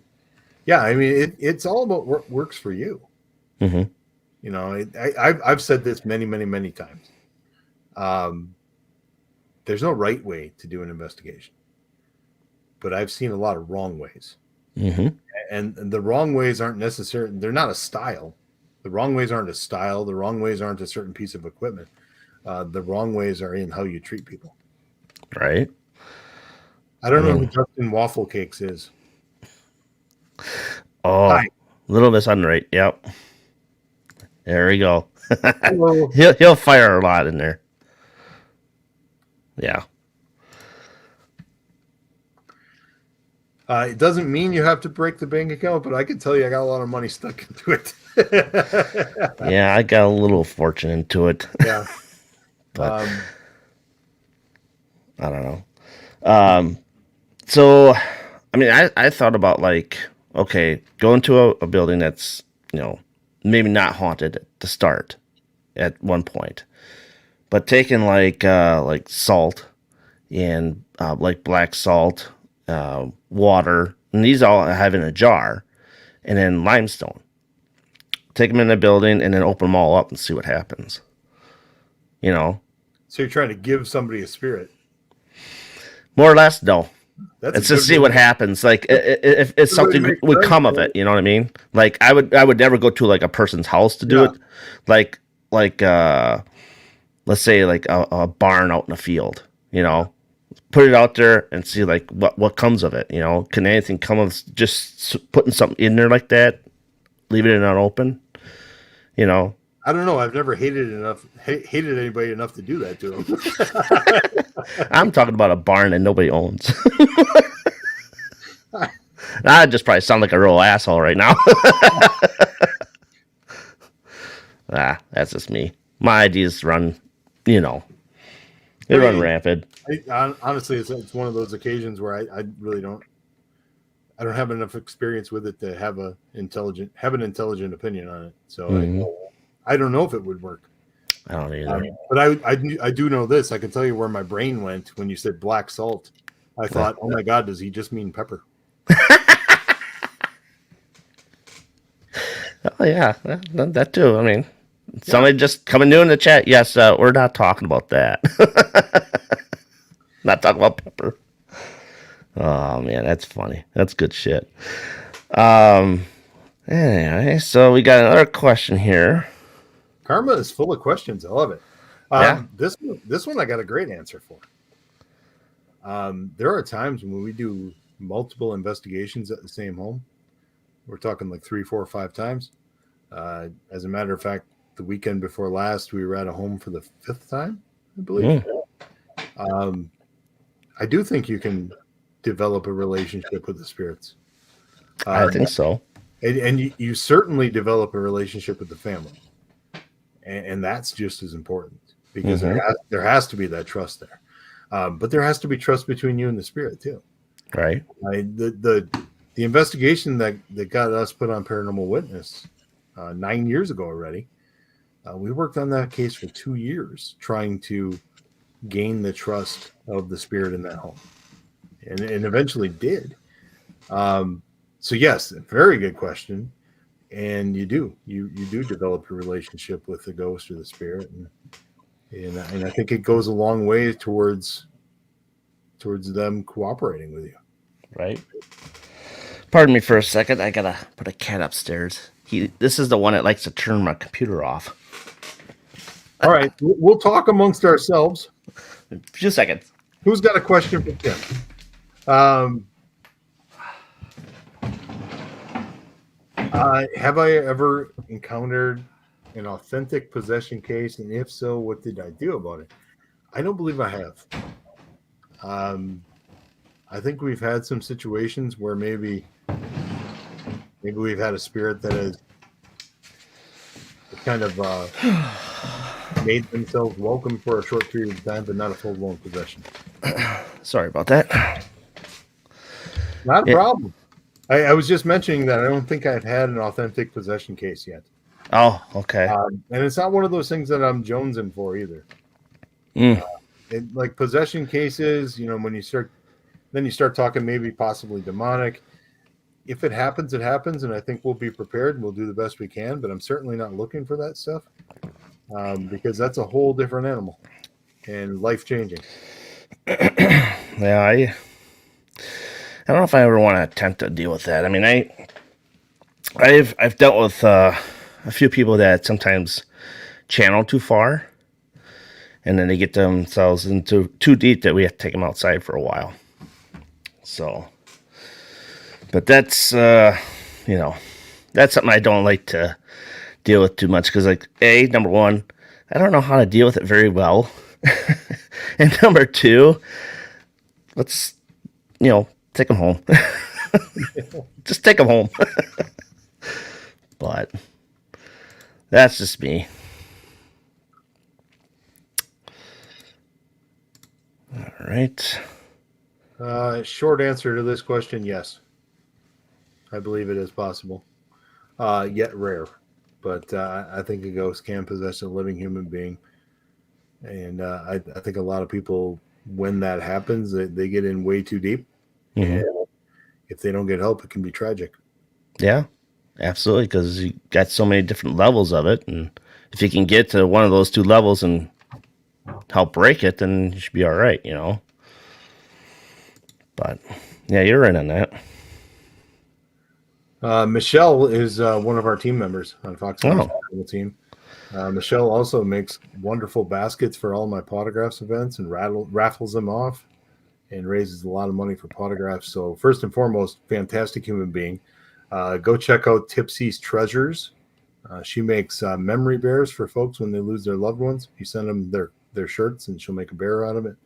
yeah, I mean, it's all about what works for you. Mm-hmm. I've said this many, many, many times. There's no right way to do an investigation, but I've seen a lot of wrong ways. Mm-hmm. And the wrong ways aren't necessarily, they're not a style. The wrong ways aren't a style. The wrong ways aren't a certain piece of equipment. The wrong ways are in how you treat people. Right. I don't know who Justin Waffle Cakes is. Oh, Hi. Little Miss Unright. Yep. There we go. Hello. He'll fire a lot in there. Yeah. It doesn't mean you have to break the bank account, but I can tell you I got a lot of money stuck into it. Yeah, I got a little fortune into it. Yeah. But I don't know. So, I mean, I thought about going to a building that's, maybe not haunted to start at one point, but taking like salt and like black salt, water, and these all I have in a jar, and then limestone. Take them in the building and then open them all up and see what happens. So you're trying to give somebody a spirit? More or less, no. Let's just see what happens. Like if something would come of it, you know what I mean? Like I would never go to like a person's house to do it. Like like let's say like a barn out in the field, you know, put it out there and see like what comes of it. You know, can anything come of just putting something in there like that, leaving it unopen? You know, I don't know. I've never hated anybody enough to do that to them. I'm talking about a barn that nobody owns. I just probably sound like a real asshole right now. That's just me. My ideas run, you know, they run rampant. Honestly, it's one of those occasions where I really don't. I don't have enough experience with it to have an intelligent opinion on it. So I don't know if it would work. I don't either. But I do know this. I can tell you where my brain went when you said black salt. I thought, oh my God, does he just mean pepper? Oh yeah, that too. I mean, somebody just coming new in the chat. Yes, we're not talking about that. Not talking about pepper. Oh man, that's funny. That's good shit. Anyway, so we got another question here. Karma is full of questions. I love it. Yeah. This one I got a great answer for. There are times when we do multiple investigations at the same home. We're talking like 3, 4, 5 times. As a matter of fact, the weekend before last, we were at a home for the 5th time, I believe. I do think you can develop a relationship with the spirits. I think so. And you certainly develop a relationship with the family. And that's just as important because there has to be that trust there. But there has to be trust between you and the spirit too. Right. The investigation that got us put on Paranormal Witness 9 years ago already, we worked on that case for 2 years trying to gain the trust of the spirit in that home. And eventually did. So yes, very good question. And you do develop a relationship with the ghost or the spirit, and I think it goes a long way towards them cooperating with you. Right. Pardon me for a second. I gotta put a cat upstairs. This is the one that likes to turn my computer off. All right, we'll talk amongst ourselves. A few seconds. Who's got a question for Tim? Have I ever encountered an authentic possession case, and if so, what did I do about it? I don't believe I have. I think we've had some situations where maybe we've had a spirit that has kind of made themselves welcome for a short period of time, but not a full-blown possession. Sorry about that. Not a problem. I was just mentioning that I don't think I've had an authentic possession case yet. Oh, okay. And it's not one of those things that I'm jonesing for either. Like possession cases, when you start talking maybe possibly demonic. If it happens, it happens, and I think we'll be prepared and we'll do the best we can. But I'm certainly not looking for that stuff because that's a whole different animal and life changing. Yeah, I don't know if I ever want to attempt to deal with that. I mean, I've dealt with a few people that sometimes channel too far, and then they get themselves into too deep that we have to take them outside for a while. So, but that's that's something I don't like to deal with too much because, like, number one, I don't know how to deal with it very well, and number two, let's take them home. Just take them home. But that's just me. All right. Short answer to this question, yes. I believe it is possible. Yet rare. But I think a ghost can possess a living human being. And I think a lot of people, when that happens, they get in way too deep. And if they don't get help, it can be tragic. Yeah, absolutely, because you got so many different levels of it. And if you can get to one of those two levels and help break it, then you should be all right, But, yeah, you're right on that. Michelle is one of our team members on Fox team. Michelle also makes wonderful baskets for all my Potographs events and raffles them off and raises a lot of money for Potographs. So first and foremost, fantastic human being. Go check out Tipsy's Treasures. She makes memory bears for folks when they lose their loved ones. You send them their shirts, and she'll make a bear out of it.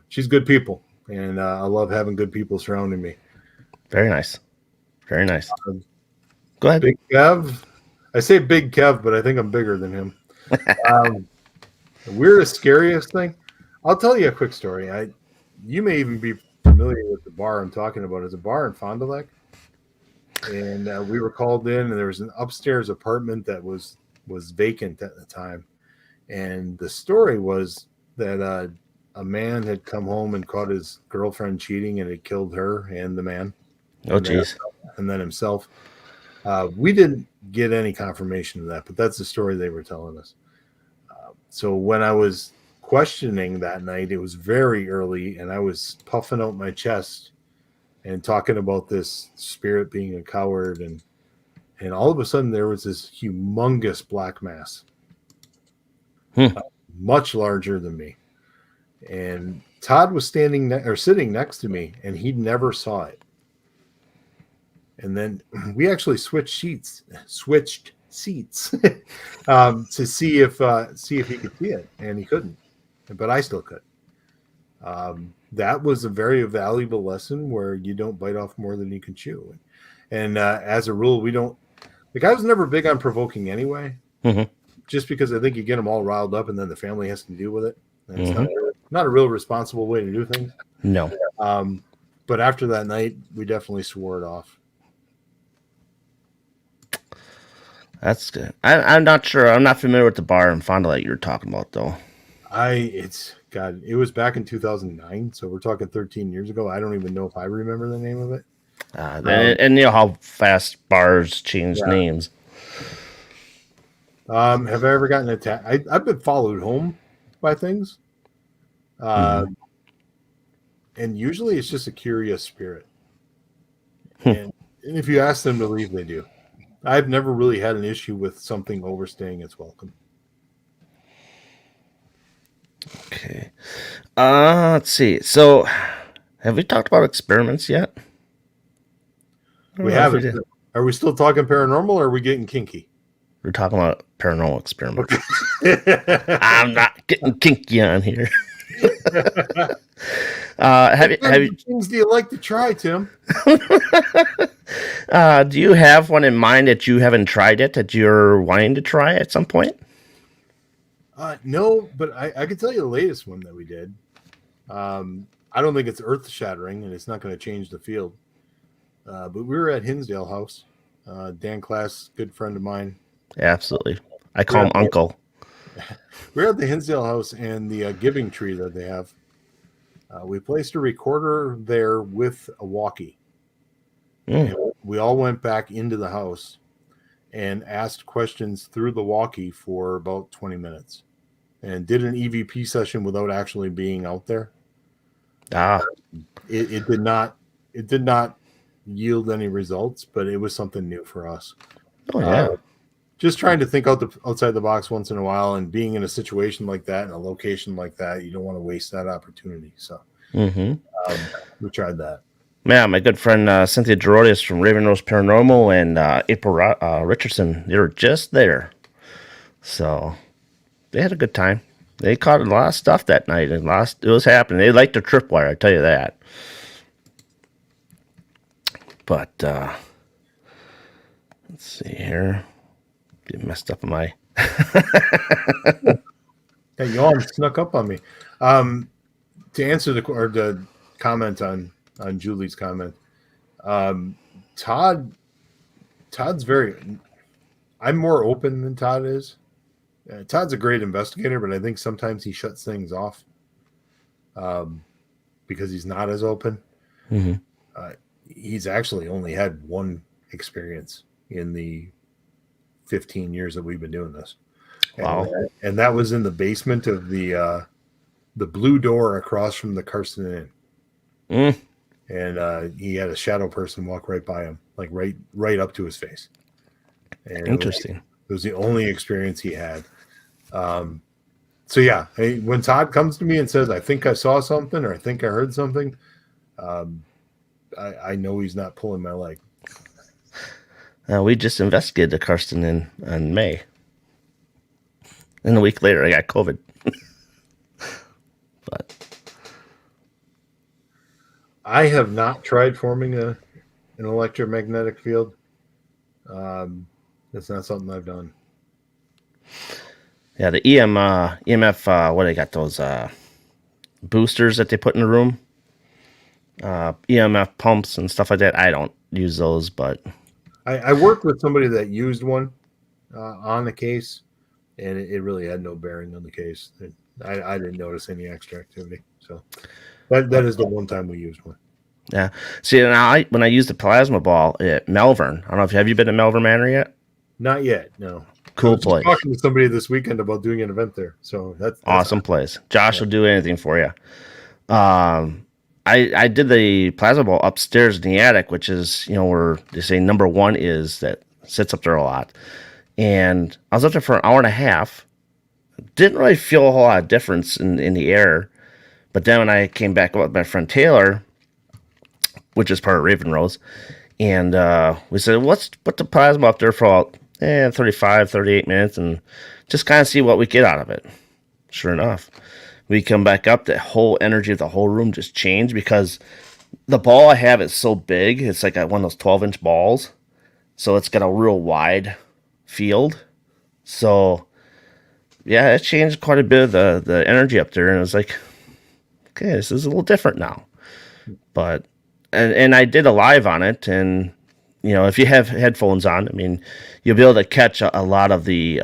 She's good people, and I love having good people surrounding me. Very nice. Very nice. Go ahead. Big Kev. I say Big Kev, but I think I'm bigger than him. The weirdest, scariest thing. I'll tell you a quick story. You may even be familiar with the bar I'm talking about. It's a bar in Fond du Lac, and we were called in, and there was an upstairs apartment that was vacant at the time. And the story was that a man had come home and caught his girlfriend cheating, and had killed her and the man. Oh, geez. And then himself. We didn't get any confirmation of that, but that's the story they were telling us. So when I was questioning that night, it was very early, and I was puffing out my chest and talking about this spirit being a coward, and all of a sudden there was this humongous black mass, much larger than me. And Todd was sitting next to me, and he never saw it. And then we actually switched seats to see if he could see it, and he couldn't, but I still could. That was a very valuable lesson where you don't bite off more than you can chew. And as a rule, we don't. Like, I was never big on provoking anyway, just because I think you get them all riled up, and then the family has to deal with it. And it's not a real responsible way to do things. No. But after that night, we definitely swore it off. That's good. I'm not sure. I'm not familiar with the bar in Fond du Lac you're talking about, though. It was back in 2009, so we're talking 13 years ago. I don't even know if I remember the name of it. And you know how fast bars change names. Have I ever gotten attacked? I've been followed home by things. And usually it's just a curious spirit. And if you ask them to leave, they do. I've never really had an issue with something overstaying its welcome. Okay. Let's see. So, have we talked about experiments yet? We haven't. Are we still talking paranormal, or are we getting kinky? We're talking about paranormal experiments. Okay. I'm not getting kinky on here. Have you things do you like to try, Tim? Do you have one in mind that you haven't tried yet that you're wanting to try at some point? No, but I can tell you the latest one that we did. I don't think it's earth shattering, and it's not going to change the field. But we were at Hinsdale House. Dan Class, good friend of mine. Absolutely. I call him Uncle. We're at the Hinsdale House and the giving tree that they have. We placed a recorder there with a walkie. We all went back into the house and asked questions through the walkie for about 20 minutes and did an EVP session without actually being out there. It did not yield any results, but it was something new for us. Oh, yeah. Just trying to think outside the box once in a while, and being in a situation like that, in a location like that, you don't want to waste that opportunity. So we tried that. Yeah, my good friend Cynthia Gerodius from Raven Rose Paranormal and April Richardson, they were just there. So they had a good time. They caught a lot of stuff that night, and it was happening. They liked their tripwire, I tell you that. But let's see here. Get messed up on my. Hey, y'all snuck up on me. To answer the comment on Julie's comment, Todd's very. I'm more open than Todd is. Todd's a great investigator, but I think sometimes he shuts things off because he's not as open. He's actually only had one experience in the 15 years that we've been doing this. Wow. And that was in the basement of the blue door across from the Carson Inn. And he had a shadow person walk right by him, like right up to his face. And interesting. It was the only experience he had. So yeah, when Todd comes to me and says, "I think I saw something" or "I think I heard something," I know he's not pulling my leg. We just investigated the Karsten in May. And a week later, I got COVID. But I have not tried forming an electromagnetic field. That's not something I've done. yeah, the EMF, what they got those boosters that they put in the room, EMF pumps and stuff like that. I don't use those, but I worked with somebody that used one on the case, and it really had no bearing on the case. I didn't notice any extra activity. So that is the one time we used one. yeah. See, now when I used the plasma ball at Melbourne, I don't know if have you been to Melbourne Manor yet? Not yet, no. Cool I was just place. talking to somebody this weekend about doing an event there, so that's Awesome place. Josh will do anything for you. I did the plasma ball upstairs in the attic, which is where they say number one is that sits up there a lot. And I was up there for an hour and a half. Didn't really feel a whole lot of difference in the air. But then when I came back with my friend Taylor, which is part of Raven Rose, and we said, let's put the plasma up there for about 35, 38 minutes and just kind of see what we get out of it. Sure enough, we come back up, the whole energy of the whole room just changed because the ball I have is so big. It's like one of those 12-inch balls. So it's got a real wide field. So, yeah, it changed quite a bit of the energy up there. And it was like, okay, this is a little different now. But, and I did a live on it. And, if you have headphones on, I mean, you'll be able to catch a lot of the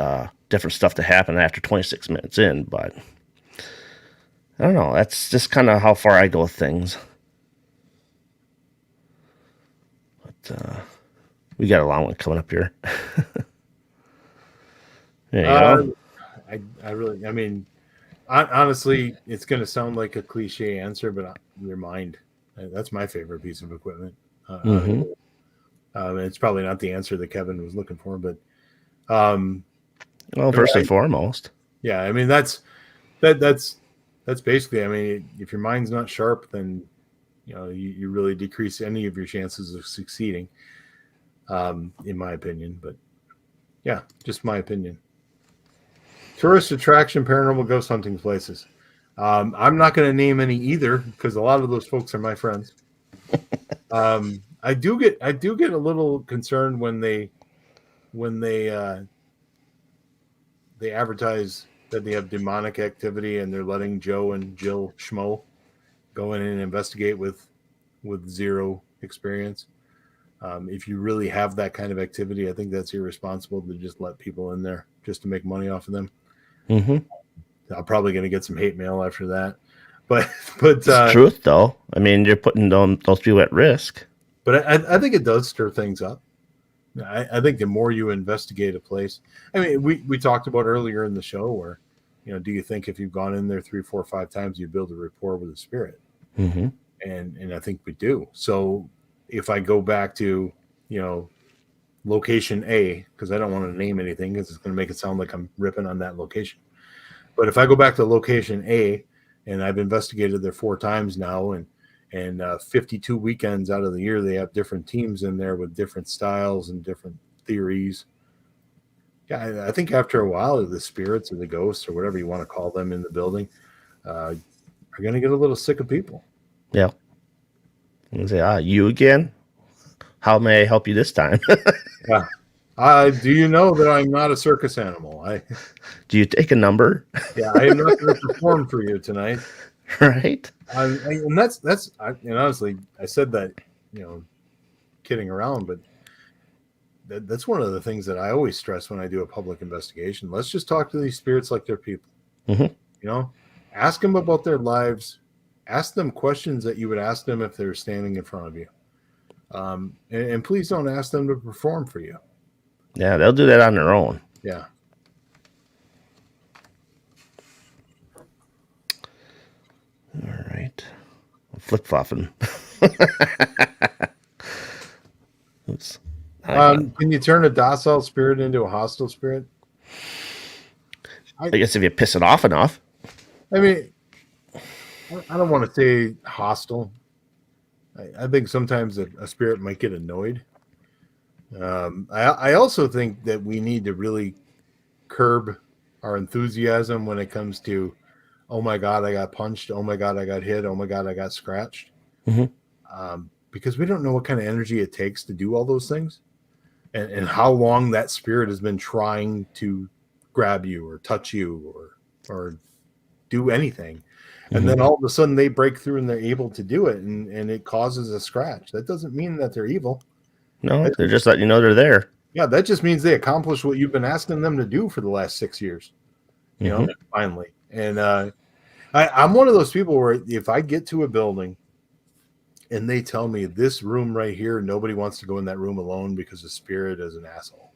different stuff that happened after 26 minutes in. But, I don't know. That's just kind of how far I go with things. But, we got a long one coming up here. There you go. I mean, honestly, it's going to sound like a cliche answer, but your mind, that's my favorite piece of equipment. It's probably not the answer that Kevin was looking for, but well, first and foremost, yeah, I mean that's basically. I mean, if your mind's not sharp, then you really decrease any of your chances of succeeding. In my opinion, but yeah, just my opinion. Tourist attraction, paranormal ghost hunting places. I'm not going to name any either because a lot of those folks are my friends. I do get a little concerned when they advertise that they have demonic activity and they're letting Joe and Jill Schmo go in and investigate with zero experience. If you really have that kind of activity, I think that's irresponsible to just let people in there just to make money off of them. I'm probably going to get some hate mail after that, but it's truth though. I mean, you're putting those people at risk. But I think it does stir things up. I think the more you investigate a place, I mean, we talked about earlier in the show where, do you think if you've gone in there 3, 4, 5 times, you build a rapport with the spirit? And I think we do. So if I go back to, location A, because I don't want to name anything because it's going to make it sound like I'm ripping on that location. But if I go back to location A and I've investigated there 4 times now and 52 weekends out of the year, they have different teams in there with different styles and different theories. Yeah, I think after a while, the spirits or the ghosts or whatever you want to call them in the building are going to get a little sick of people. Yeah. And say, you again? How may I help you this time? Yeah. Do you know that I'm not a circus animal? Do you take a number? Yeah, I am not going to perform for you tonight. Right. And and honestly, I said that, kidding around, but that's one of the things that I always stress when I do a public investigation. Let's just talk to these spirits like they're people. Ask them about their lives. Ask them questions that you would ask them if they were standing in front of you. And please don't ask them to perform for you. Yeah, they'll do that on their own. Yeah. All right. Flip-flopping. Oops. like that. Can you turn a docile spirit into a hostile spirit? I guess if you piss it off enough. I mean, I don't want to say hostile. I think sometimes a spirit might get annoyed. I also think that we need to really curb our enthusiasm when it comes to, oh my God, I got punched. Oh my God, I got hit. Oh my God, I got scratched. Because we don't know what kind of energy it takes to do all those things, and how long that spirit has been trying to grab you or touch you or do anything. And then all of a sudden they break through and they're able to do it, and it causes a scratch. That doesn't mean that they're evil. No, they're just letting you know they're there. Yeah, that just means they accomplished what you've been asking them to do for the last 6 years. Finally. And I'm one of those people where if I get to a building and they tell me this room right here, nobody wants to go in that room alone because the spirit is an asshole,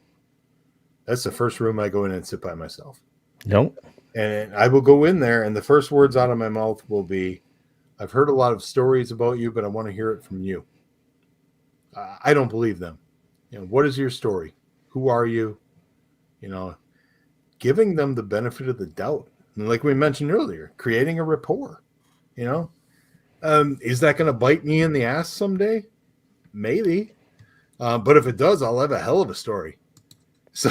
that's the first room I go in and sit by myself. Nope. And I will go in there, and the first words out of my mouth will be, I've heard a lot of stories about you, but I want to hear it from you. I don't believe them. What is your story? Who are you? Giving them the benefit of the doubt. And like we mentioned earlier, creating a rapport. Is that going to bite me in the ass someday? Maybe. But if it does, I'll have a hell of a story. So,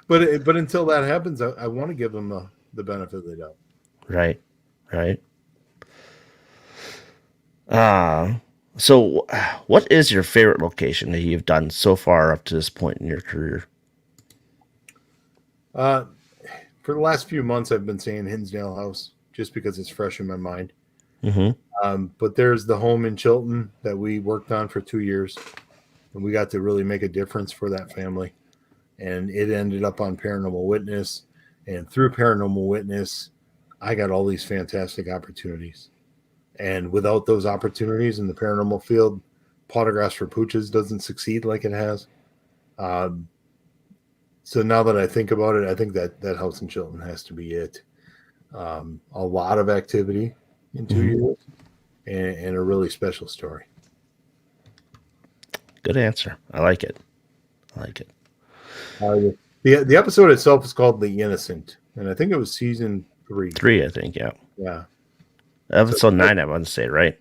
but until that happens, I want to give them the benefit of the doubt. Right. So what is your favorite location that you've done so far up to this point in your career? For the last few months, I've been saying Hinsdale House just because it's fresh in my mind. But there's the home in Chilton that we worked on for 2 years, and we got to really make a difference for that family. And it ended up on Paranormal Witness. And through Paranormal Witness, I got all these fantastic opportunities. And without those opportunities in the paranormal field, Autographs for Pooches doesn't succeed like it has. So now that I think about it, I think that house in Chilton has to be it. A lot of activity in 2 years and a really special story. Good answer. I like it. The episode itself is called The Innocent, and I think it was season 3. 3, I think, yeah. Yeah. Episode 9, I want to say, right?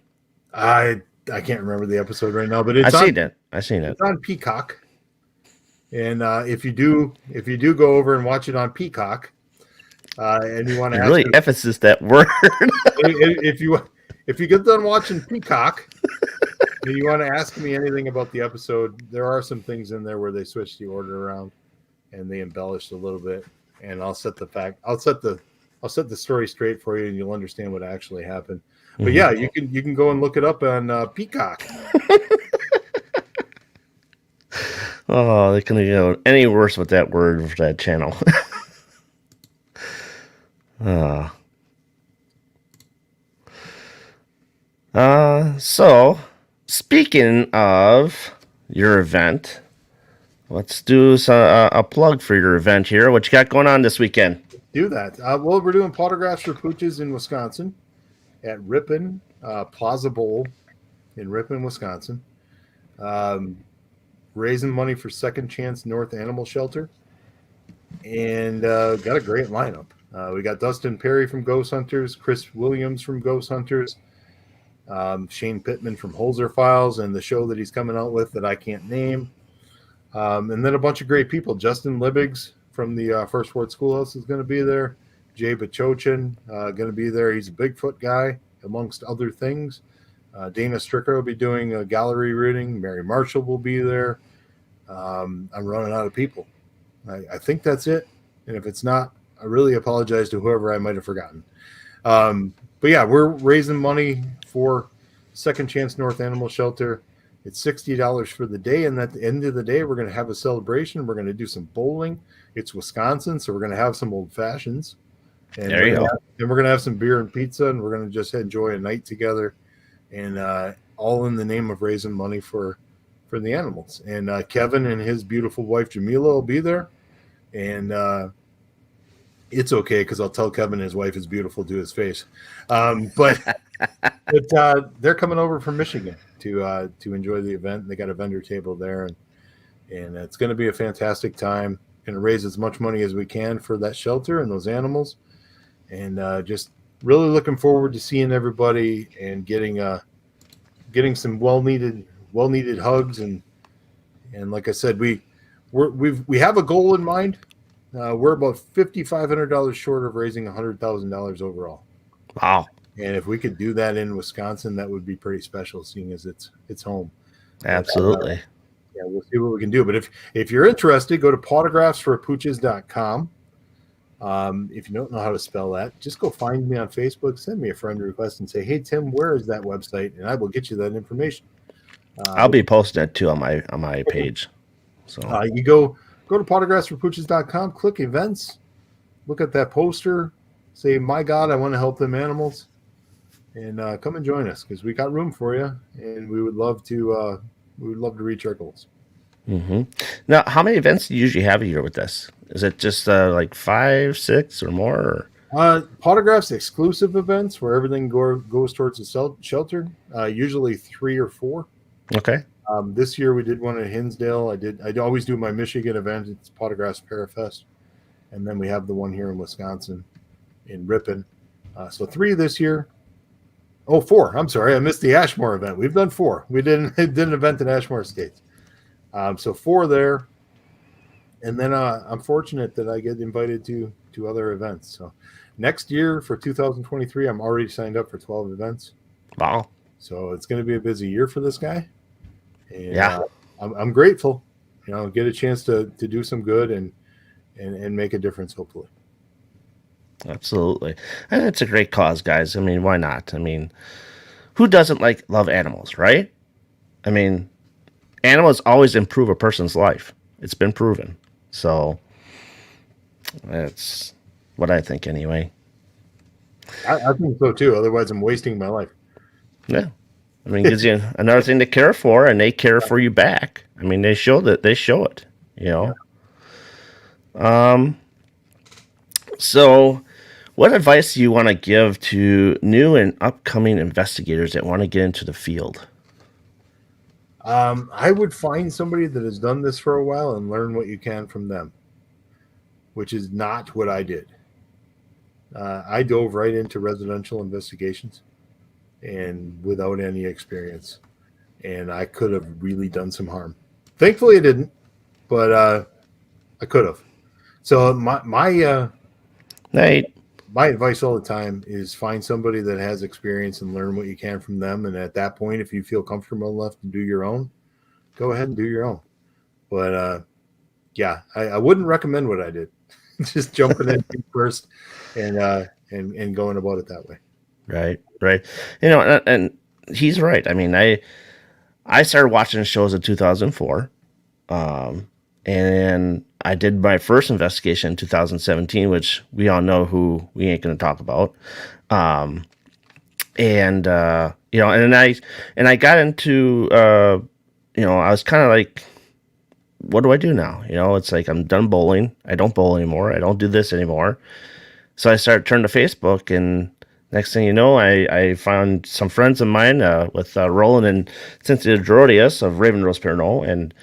I can't remember the episode right now, but it's I've seen it. It's on Peacock. And if you do go over and watch it on Peacock, and you want to really emphasis that word. if you get done watching Peacock and you want to ask me anything about the episode, there are some things in there where they switched the order around and they embellished a little bit. And I'll set the story straight for you, and you'll understand what actually happened. But yeah, you can go and look it up on Peacock. Oh, they couldn't go any worse with that word for that channel. So speaking of your event, let's do a plug for your event here. What you got going on this weekend? Do that. Well, we're doing Autographs for Pooches in Wisconsin at Ripon Plaza Bowl in Ripon, Wisconsin. Raising money for Second Chance North Animal Shelter, and got a great lineup. We got Dustin Perry from Ghost Hunters, Chris Williams from Ghost Hunters, Shane Pittman from Holzer Files, and the show that he's coming out with that I can't name. And then a bunch of great people. Justin Libbigs from the First Ward Schoolhouse is going to be there. Jay Bachochin going to be there. He's a Bigfoot guy, amongst other things. Dana Stricker will be doing a gallery reading. Mary Marshall will be there. I'm running out of people. I think that's it. And if it's not, I really apologize to whoever I might have forgotten. But yeah, we're raising money for Second Chance North Animal Shelter. It's $60 for the day. And at the end of the day, we're going to have a celebration. We're going to do some bowling. It's Wisconsin, so we're going to have some old fashions. And there you go. And we're going to have some beer and pizza, and we're going to just enjoy a night together. And all in the name of raising money for the animals. And Kevin and his beautiful wife Jamila will be there, and it's okay because I'll tell Kevin his wife is beautiful to his face. But they're coming over from Michigan to enjoy the event. They got a vendor table there, and and it's going to be a fantastic time. Going to raise as much money as we can for that shelter and those animals, and just really looking forward to seeing everybody and getting some well needed hugs, and like I said, we have a goal in mind. We're about $5,500 short of raising $100,000 overall. Wow. And if we could do that in Wisconsin, that would be pretty special, seeing as it's home. Absolutely. Yeah, we'll see what we can do. But if you're interested, go to autographsforpooches.com. If you don't know how to spell that, just go find me on Facebook, send me a friend request, and say, "Hey Tim, where is that website?" And I will get you that information. I'll be posting it too on my page. So you go to autographsforpooches.com, click events, look at that poster, say, "My God, I want to help them animals," and come and join us, because we got room for you, and we would love to reach our goals. Mm-hmm. Now, how many events do you usually have a year with this? Is it just like 5, 6, or more? Or? Autographs exclusive events where everything goes towards the shelter, usually 3 or 4. Okay. This year we did one at Hinsdale. I always do my Michigan event. It's Autographs Parafest, and then we have the one here in Wisconsin, in Ripon. So 3 this year. Oh, 4. I'm sorry, I missed the Ashmore event. We've done 4. We did an event at Ashmore Estates. So 4 there, and then I'm fortunate that I get invited to other events. So next year for 2023, I'm already signed up for 12 events. Wow! So it's going to be a busy year for this guy. And, yeah, I'm grateful. Get a chance to do some good and make a difference, hopefully. Absolutely, and it's a great cause, guys. I mean, why not? I mean, who doesn't love animals, right? I mean, animals always improve a person's life. It's been proven. So that's what I think, anyway. I think so too. Otherwise, I'm wasting my life. Yeah, I mean, it gives you another thing to care for, and they care for you back. I mean, they show it. So, what advice do you want to give to new and upcoming investigators that want to get into the field? I would find somebody that has done this for a while and learn what you can from them, which is not what I did. I dove right into residential investigations and without any experience, and I could have really done some harm. Thankfully, I didn't, but I could have. So my advice all the time is find somebody that has experience and learn what you can from them. And at that point, if you feel comfortable enough to do your own, go ahead and do your own. But yeah, I wouldn't recommend what I did. Just jumping in first and going about it that way. Right. And he's right. I mean, I started watching shows in 2004, and I did my first investigation in 2017, which we all know who we ain't going to talk about. And I got into, I was kind of like, what do I do now? It's like, I'm done bowling. I don't bowl anymore. I don't do this anymore. So I started turning to Facebook, and next thing you know, I found some friends of mine with Roland and Cynthia Gerodius of Raven Rose Paranormal, and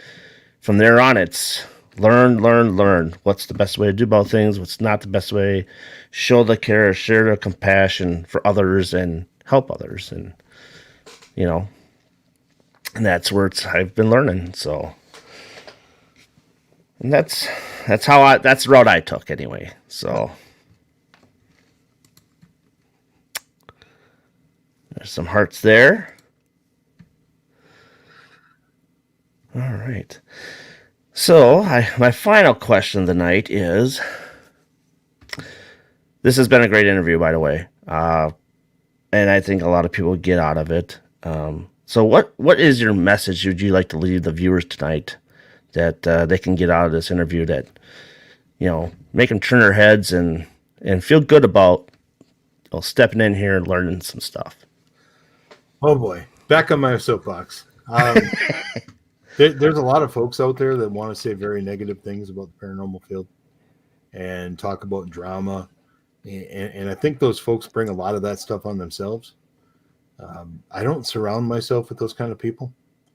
from there on, it's learn. What's the best way to do about things? What's not the best way? Show the care, share the compassion for others, and help others, and and that's where I've been learning. So, and that's the route I took anyway. So. There's some hearts there. All right. So, my final question of the night is, this has been a great interview, by the way, and I think a lot of people get out of it. So, what is your message would you like to leave the viewers tonight that they can get out of this interview that, make them turn their heads and feel good about stepping in here and learning some stuff? Oh boy, back on my soapbox. There's a lot of folks out there that want to say very negative things about the paranormal field and talk about drama. And I think those folks bring a lot of that stuff on themselves. I don't surround myself with those kind of people.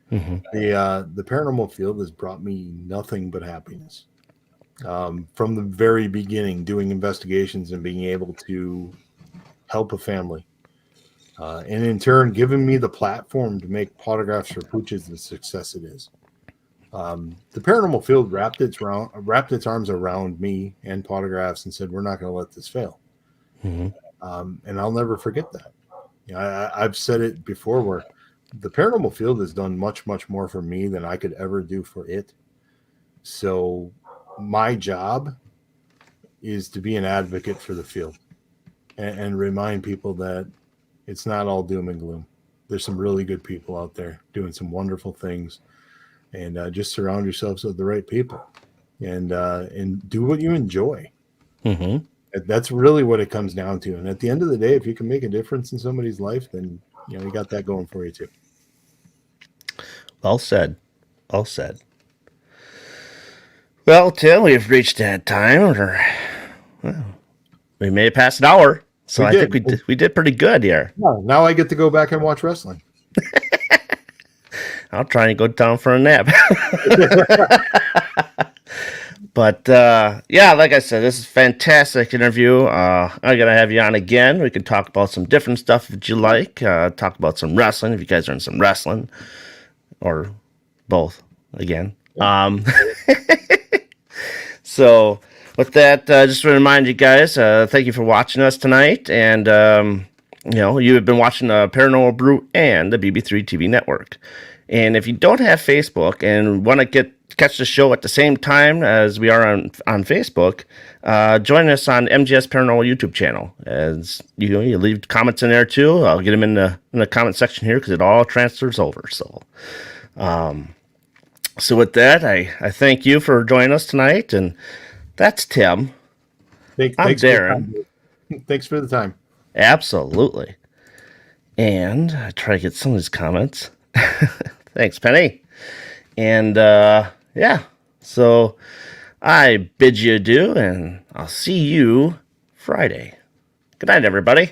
The paranormal field has brought me nothing but happiness. From the very beginning, doing investigations and being able to help a family, and in turn, giving me the platform to make Potographs for Pooches the success it is. The paranormal field wrapped its arms around me and Potographs and said, "We're not going to let this fail." And I'll never forget that. I've said it before, where the paranormal field has done much, much more for me than I could ever do for it. So my job is to be an advocate for the field and remind people that it's not all doom and gloom. There's some really good people out there doing some wonderful things, and just surround yourselves with the right people, and do what you enjoy. That's really what it comes down to. And at the end of the day, if you can make a difference in somebody's life, then you got that going for you too. Well said. Well said. Well, Tim, we've reached that time. We made it past an hour, so I think we did pretty good here. Now I get to go back and watch wrestling. I'll try and go down for a nap. But yeah, like I said, this is a fantastic interview. I'm gonna have you on again. We can talk about some different stuff if you like. Talk about some wrestling if you guys are in some wrestling, or both. Again. So with that, just to remind you guys, thank you for watching us tonight, and you have been watching Paranormal Brew and the BB3 TV network. And if you don't have Facebook and want to catch the show at the same time as we are on Facebook, join us on MGS Paranormal YouTube channel. As you leave comments in there too. I'll get them in the comment section here because it all transfers over. So, with that, I thank you for joining us tonight, and that's Tim. I'm Darren. Thanks for the time. Absolutely. And I try to get some of these comments. Thanks, Penny. And yeah, so I bid you adieu, and I'll see you Friday. Good night, everybody.